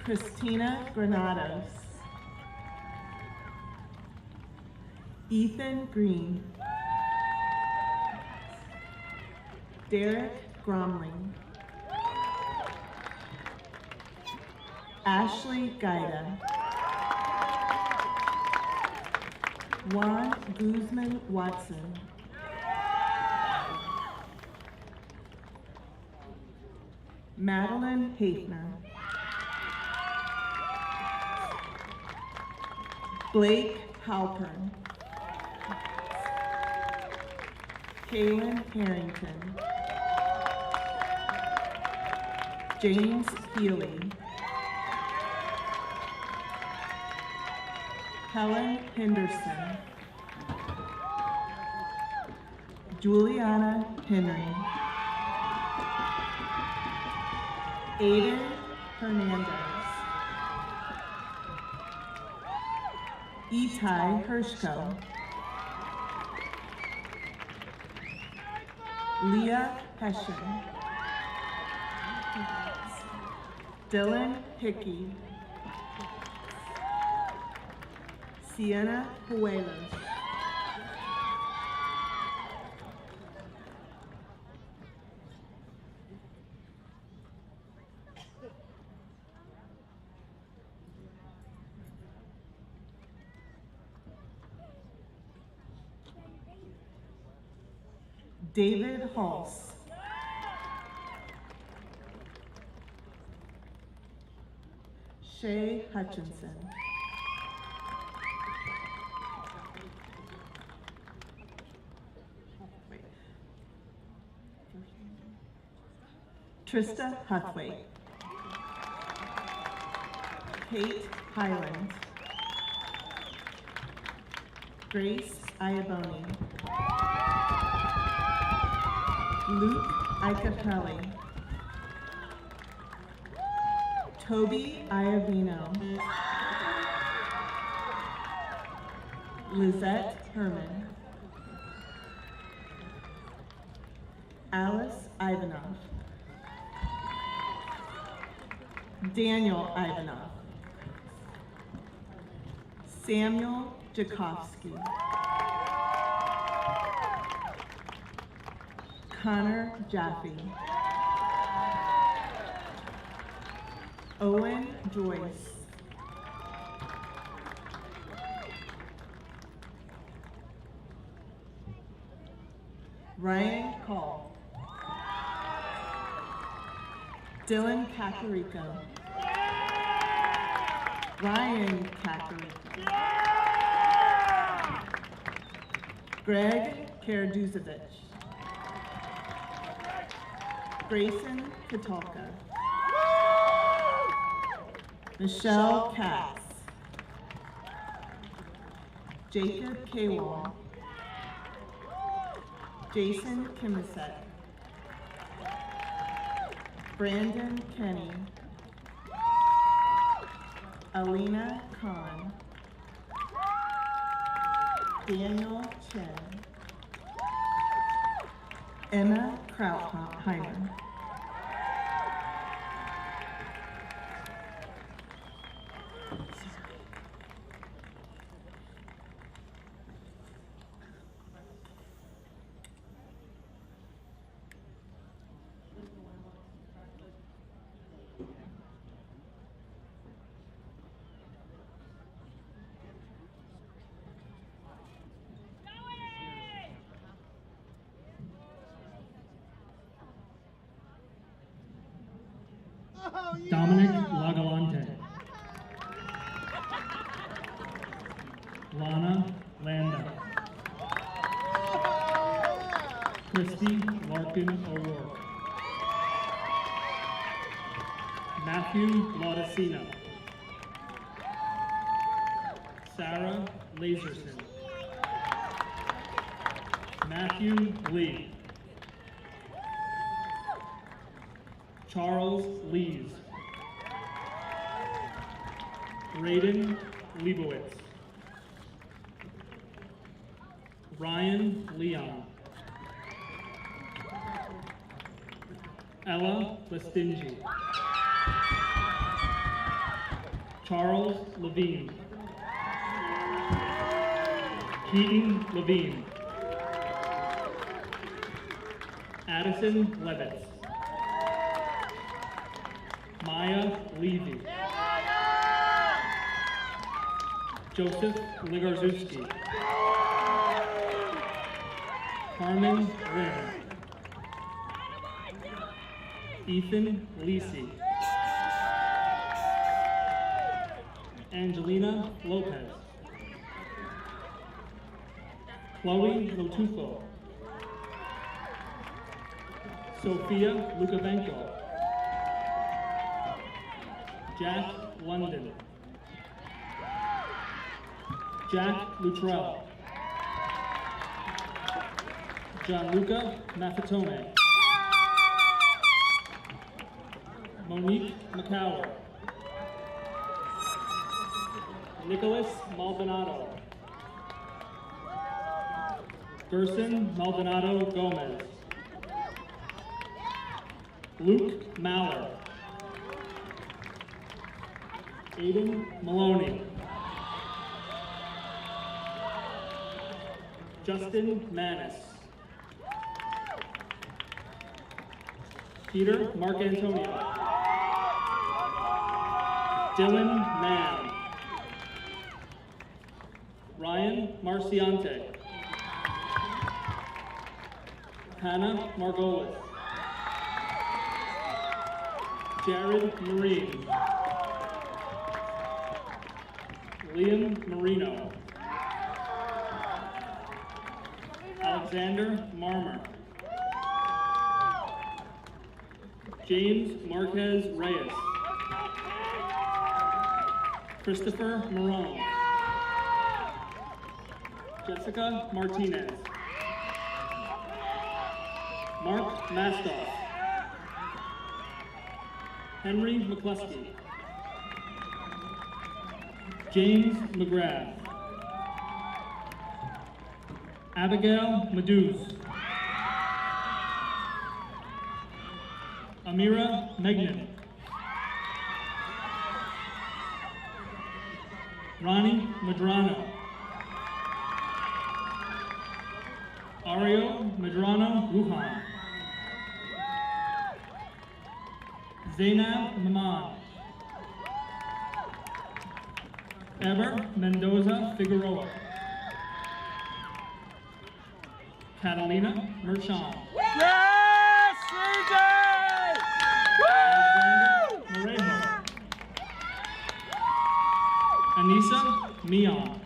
Christina Granados, Ethan Green. Derek Gromling. Ashley Gaida. Juan Guzman Watson. Madeline Hafner. Blake Halpern. Kaylin Harrington. James Healy. Helen Henderson. Juliana Henry. Aiden Hernandez. Itai Hershko. Leah Hessian. Dylan Hickey. Sienna Huelos. David Halse. Shay Hutchinson. Trista Huthwaite. Kate Highland. Grace Iaboni. Luke Icapelli. Toby Iavino. Lizette Herman. Alice Ivanov. Daniel Ivanov. Samuel Jakovsky. Connor Jaffe. Owen Joyce. Ryan Call. Dylan Cacarico. Ryan Cacarico. Greg Karaduzovich. Grayson Katalka. Michelle Katz. Jacob Kawal. Jason Kimisek. Brandon Kenny. Alina Khan. Daniel Chen. Emma Krautheimer. Dominic Lagalante. Lana Landa. Christy Larkin O'Rourke. Matthew Laudicino. Sarah Laserson. Matthew Lee. Charles Lees. Raiden Leibowitz. Ryan Leon. Ella Lestingi. Charles Levine. Keaton Levine. Addison Levitz. Maya Levy. Joseph Ligarzewski. Carmen Lynn. Ethan Lisi. Angelina Lopez. Chloe Lotufo. Sophia Lukavenko. Jack London. Jack Luttrell. Gianluca Maffetone. Monique McCower. Nicholas Maldonado. Gerson Maldonado Gomez. Luke Maller. Aiden Maloney. Justin Manis. Peter Marcantonio. Dylan Mann. Ryan Marciante. Hannah Margolis. Jared Marine. Liam Marino. Alexander Marmer. James Marquez Reyes. Christopher Marone. Jessica Martinez. Mark Mastoff. Henry McCluskey. James McGrath. Abigail Meduse. Amira Megnan. Ronnie Madrano. Ario Madrano Wuhan. Zainab Maman. Ever Mendoza Figueroa. Catalina Merchant. Yes, CJ! Alexander Morejo. Anissa Mion.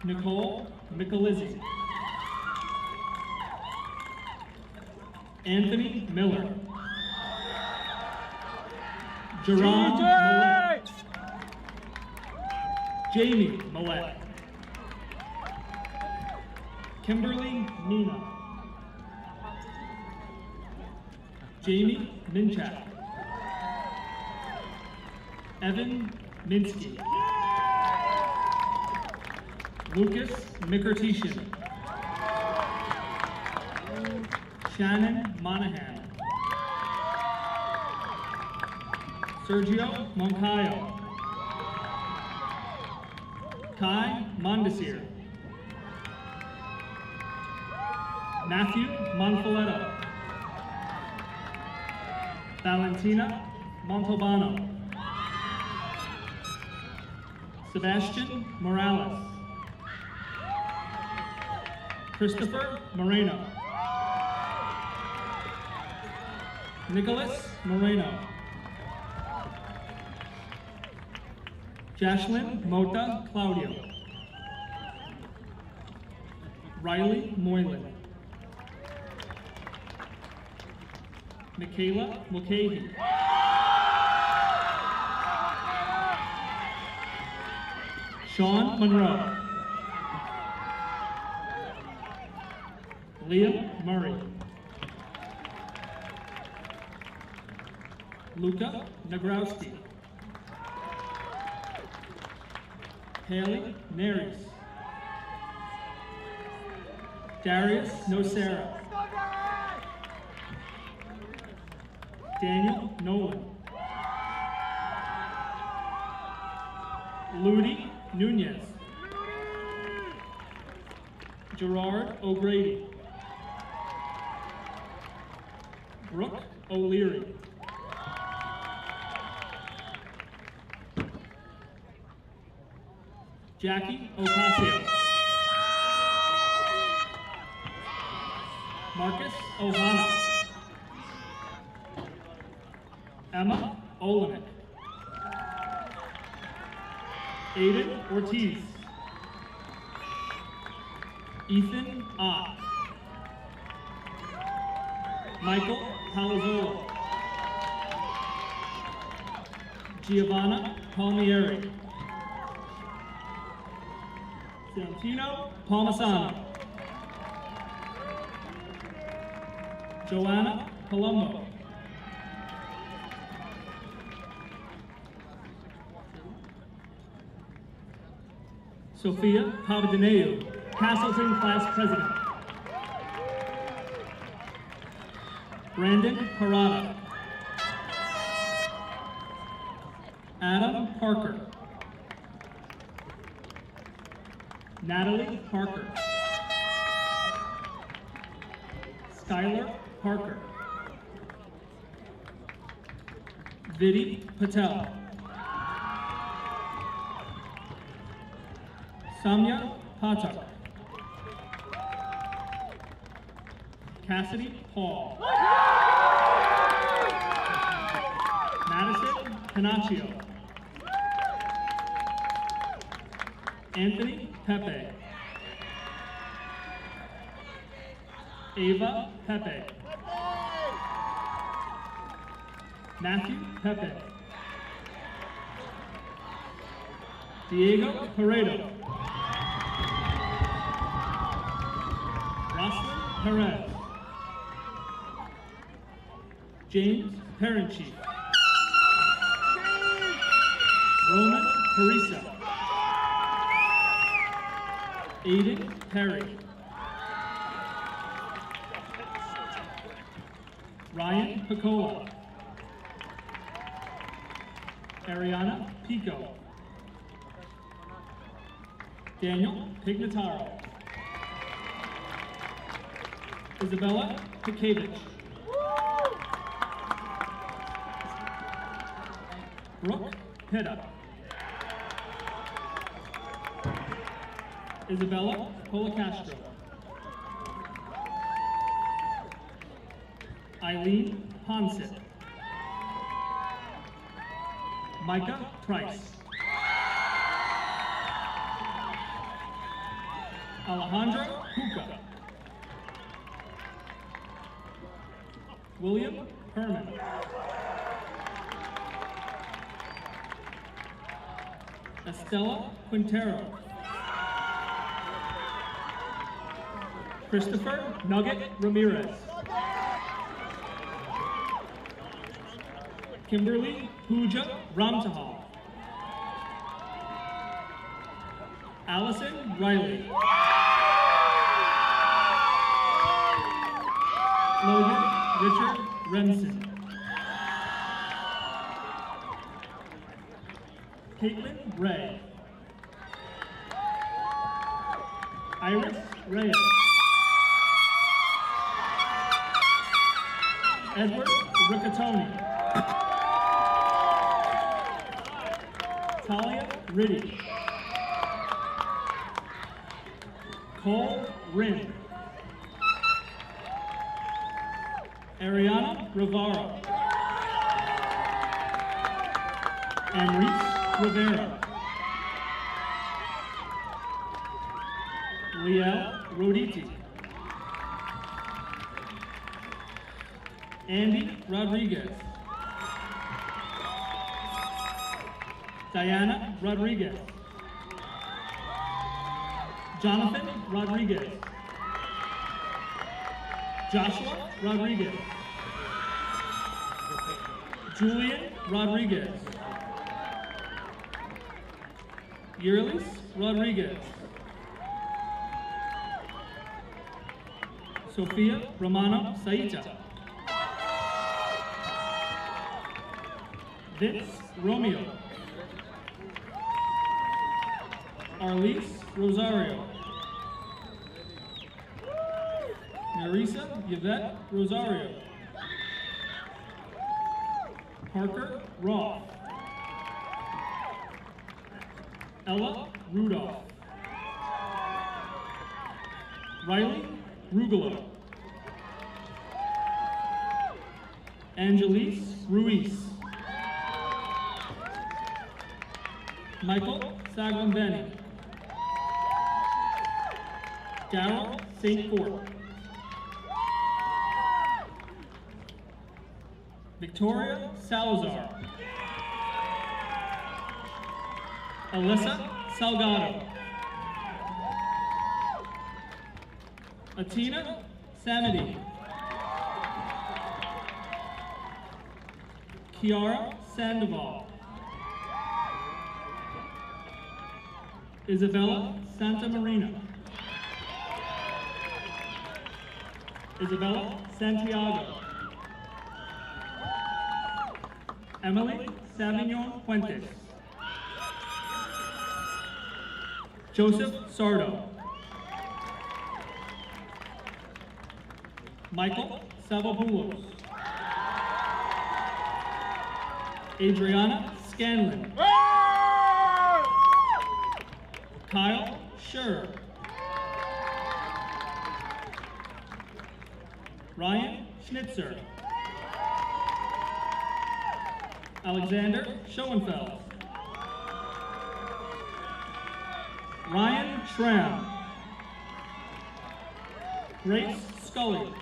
Nicole Michelizzi. Anthony Miller. Jerome Millette. Jamie Millette. Kimberly Nina. Jamie Minchak. Evan Minsky. Lucas McCartishan. Shannon Monahan. Sergio Moncayo. Kai Mondesir. Matthew Monfoletto. Valentina Montalbano. Sebastian Morales. Christopher Moreno. Nicholas Moreno. Jashlyn Mota Claudio. Riley Moylan. Michaela Mulcahy. Sean Monroe. Liam Murray. Luca Nagrowski. Haley Neris. Darius Nocera. Daniel Nolan. Ludi Nunez. Gerard O'Grady. Brooke O'Leary. Jackie Ocasio. Marcus Ohana. Emma Olenek. Aiden Ortiz. Ethan Ott. Michael Palazzolo. Giovanna Palmieri. Santino Palmisano. Joanna Colombo. Sophia Papadineu, Castleton Class President. Brandon Parada. Adam Parker. Natalie Parker. Skylar Parker. Vidhi Patel. Samya Patak. Cassidy Paul. Madison Panaccio. Anthony Pepe. Ava Pepe. Matthew Pepe. Diego Paredo. Roslyn Perez. James Parenchief. Roman Parisa. Aiden Perry. Ryan Picola. Ariana Pico. Daniel Pignataro. Isabella Pikevich. Brooke Pitta. Isabella Policastro. Eileen Ponset. Micah Price. Alejandra Huca. William Herman. Estella Quintero. Christopher Nugget Ramirez. Kimberly Pooja Ramtahal. Allison Riley. Logan Richard Remsen. Caitlin Ray. Iris Reyes. Edward Riccatoni. Talia Riddy. Cole Rin. Ariana Rivara. Anrice Rivera. Liel Roditi. Andy Rodriguez. Diana Rodriguez. Jonathan Rodriguez. Joshua Rodriguez. Julian Rodriguez. Yerlis Rodriguez. Sofia Romano Saita. Vince Romeo. Arlise Rosario. Marisa Yvette Rosario. Parker Roth. Ella Rudolph. Riley Rugolo. Angelise Ruiz. Michael Saglambeni. Darrell St. Fort. Victoria Salazar. Alyssa Salgado. Atina Sanity. Kiara Sandoval. Isabella Santa Marina. Isabella Santiago. Emily Savignon Fuentes. Joseph Sardo. Michael Savopoulos. Adriana Scanlon. Kyle Scher. Ryan Schnitzer. Alexander Schoenfeld. Ryan Schramm. Grace Scully.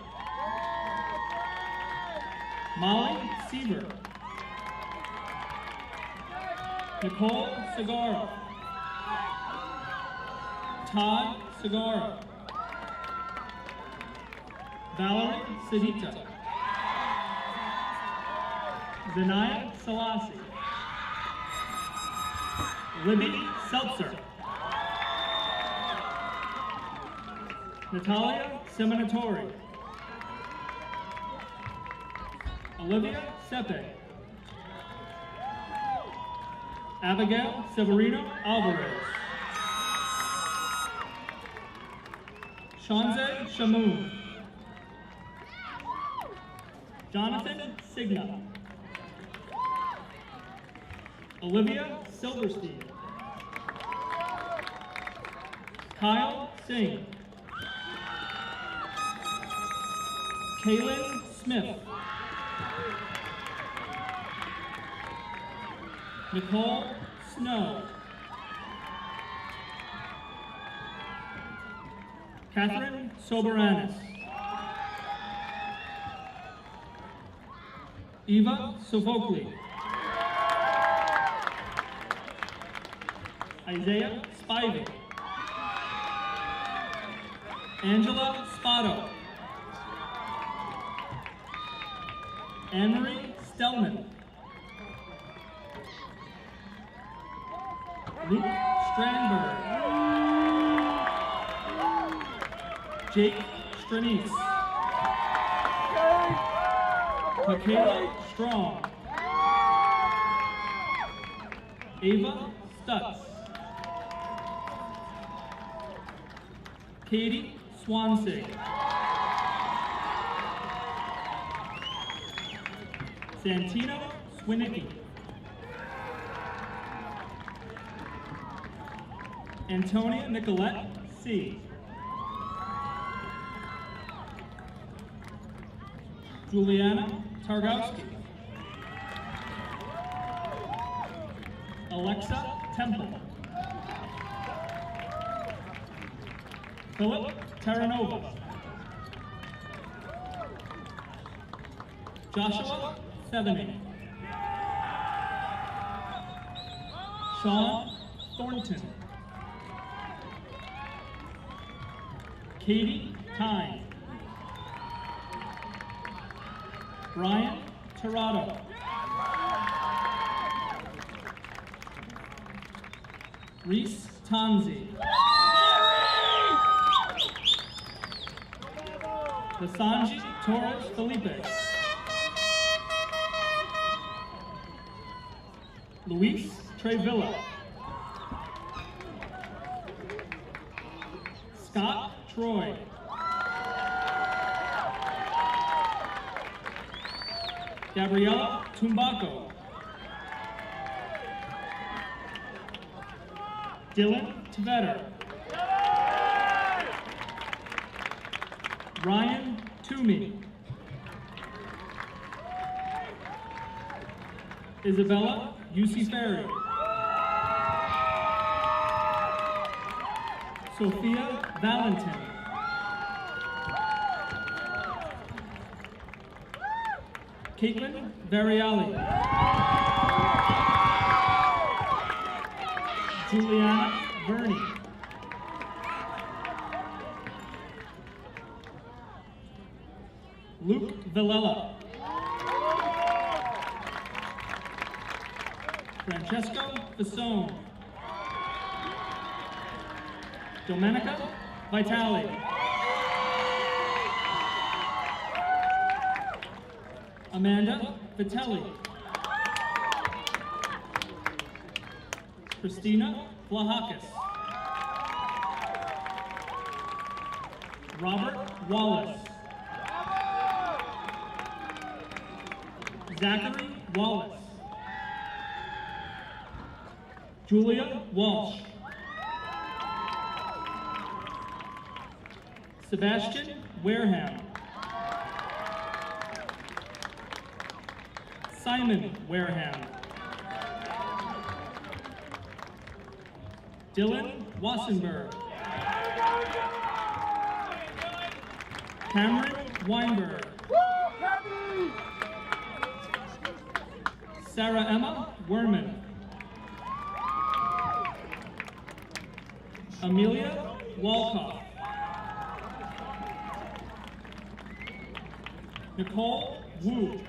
Molly Siever. Nicole Segara. Todd Segara. Valerie Sedita. Zanaya Salasi. Libby Seltzer. Natalia Seminatori. Olivia Sepe. Abigail Severino Alvarez. Shanze Shamoon. Jonathan Signa. Olivia Silverstein. Kyle Singh. Kaylin Smith. Nicole Snow. Catherine Soberanis. Eva Sophocles. Isaiah Spivey. Angela Spotto. Anne-Marie Stellman. Luke Strandberg. Jake Stranice. Michaela Strong. Ava Stutz. Katie Swansea. Santino Swinicki. Antonia Nicolette C. Juliana Targowski. Alexa Temple. Philip Terranova. Joshua Seveny. Sean Thornton. Katie Tyne. Brian Tirado. Reese Tanzi. Lasanji Torres Felipe. Luis Trevilla. Scott Troy. Gabriella Tumbaco. Dylan Tvetter. Ryan Toomey. Isabella Ferry. Sophia Valentin. Caitlin Variali. Juliana Verney. Luke Villela. Francesco Fasone. Domenica Vitali. Amanda Vitelli. Christina Vlahakis. Robert Wallace. Zachary Wallace. Julia Walsh. Sebastian Wareham. Simon Wareham. Dylan Wassenberg. Cameron Weinberg. Sarah Emma Werman. Amelia Walkoff. Nicole Wu.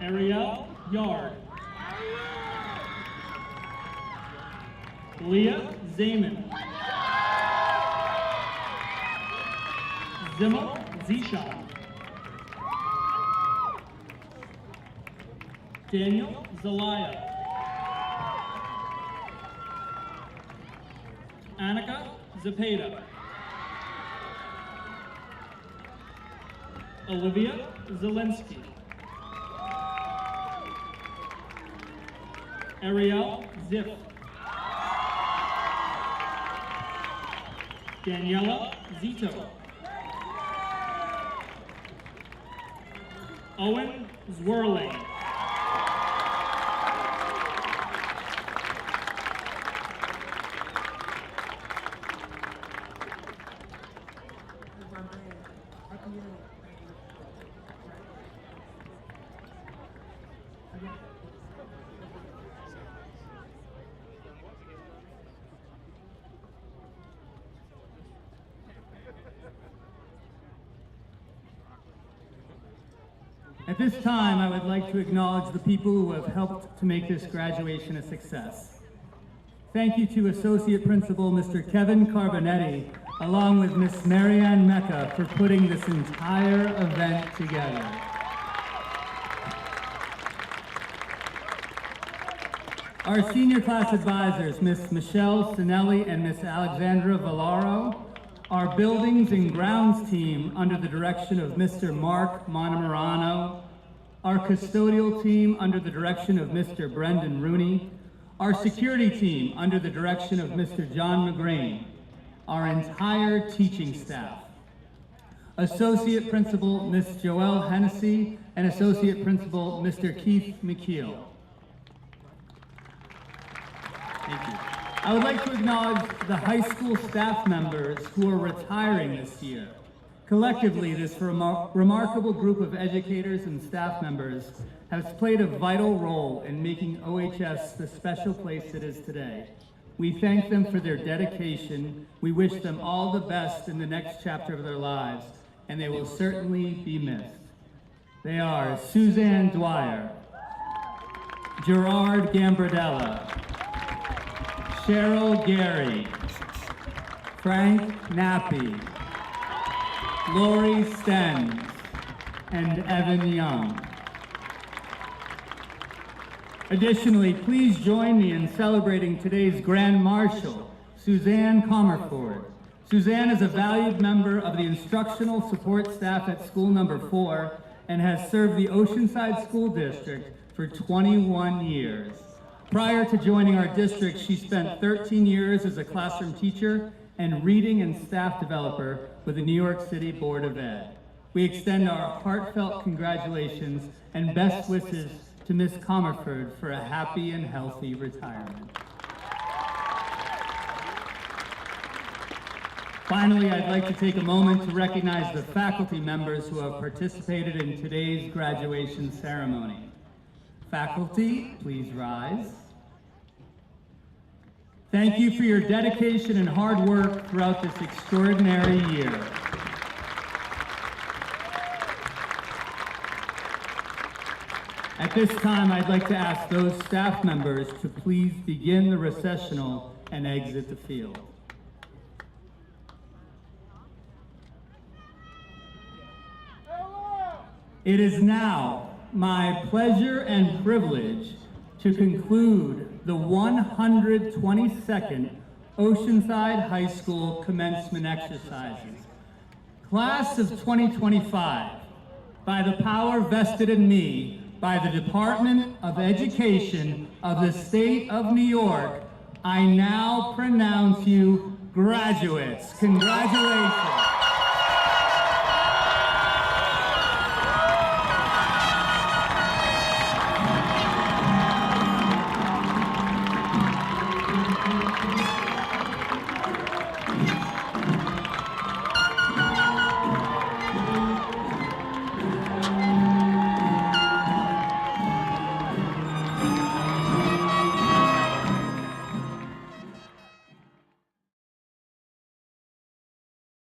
Ariel Yard. Leah Zaman. Zimmel Zishan. Daniel Zelaya. Annika Zepeda. Olivia Zelensky. Ariel Ziff. Daniela Zito. Owen Zwirling. At this time, I would like to acknowledge the people who have helped to make this graduation a success. Thank you to Associate Principal Mr. Kevin Carbonetti, along with Miss Marianne Mecca, for putting this entire event together. Our senior class advisors, Miss Michelle Sinelli and Miss Alexandra Valaro, our buildings and grounds team under the direction of Mr. Mark Montemarano, our custodial team under the direction of Mr. Brendan Rooney, our security team under the direction of Mr. John McGrain, our entire teaching staff, Associate Principal Miss Joelle Hennessy, and Associate Principal Mr. Keith McKeel. Thank you. I would like to acknowledge the high school staff members who are retiring this year. Collectively, this remarkable group of educators and staff members has played a vital role in making OHS the special place it is today. We thank them for their dedication. We wish them all the best in the next chapter of their lives, and they will certainly be missed. They are Suzanne Dwyer, Gerard Gambardella, Cheryl Gary, Frank Nappi, Lori Stenz, and Evan Young. Additionally, please join me in celebrating today's Grand Marshal, Suzanne Comerford. Suzanne is a valued member of the instructional support staff at School Number 4 and has served the Oceanside School District for 21 years. Prior to joining our district, she spent 13 years as a classroom teacher and reading and staff developer with the New York City Board of Ed. We extend our heartfelt congratulations and best wishes to Ms. Comerford for a happy and healthy retirement. Finally, I'd like to take a moment to recognize the faculty members who have participated in today's graduation ceremony. Faculty, please rise. Thank you for your dedication and hard work throughout this extraordinary year. At this time, I'd like to ask those staff members to please begin the recessional and exit the field. It is now my pleasure and privilege to conclude the 122nd Oceanside High School commencement exercises. Class of 2025, by the power vested in me by the Department of Education of the State of New York, I now pronounce you graduates. Congratulations.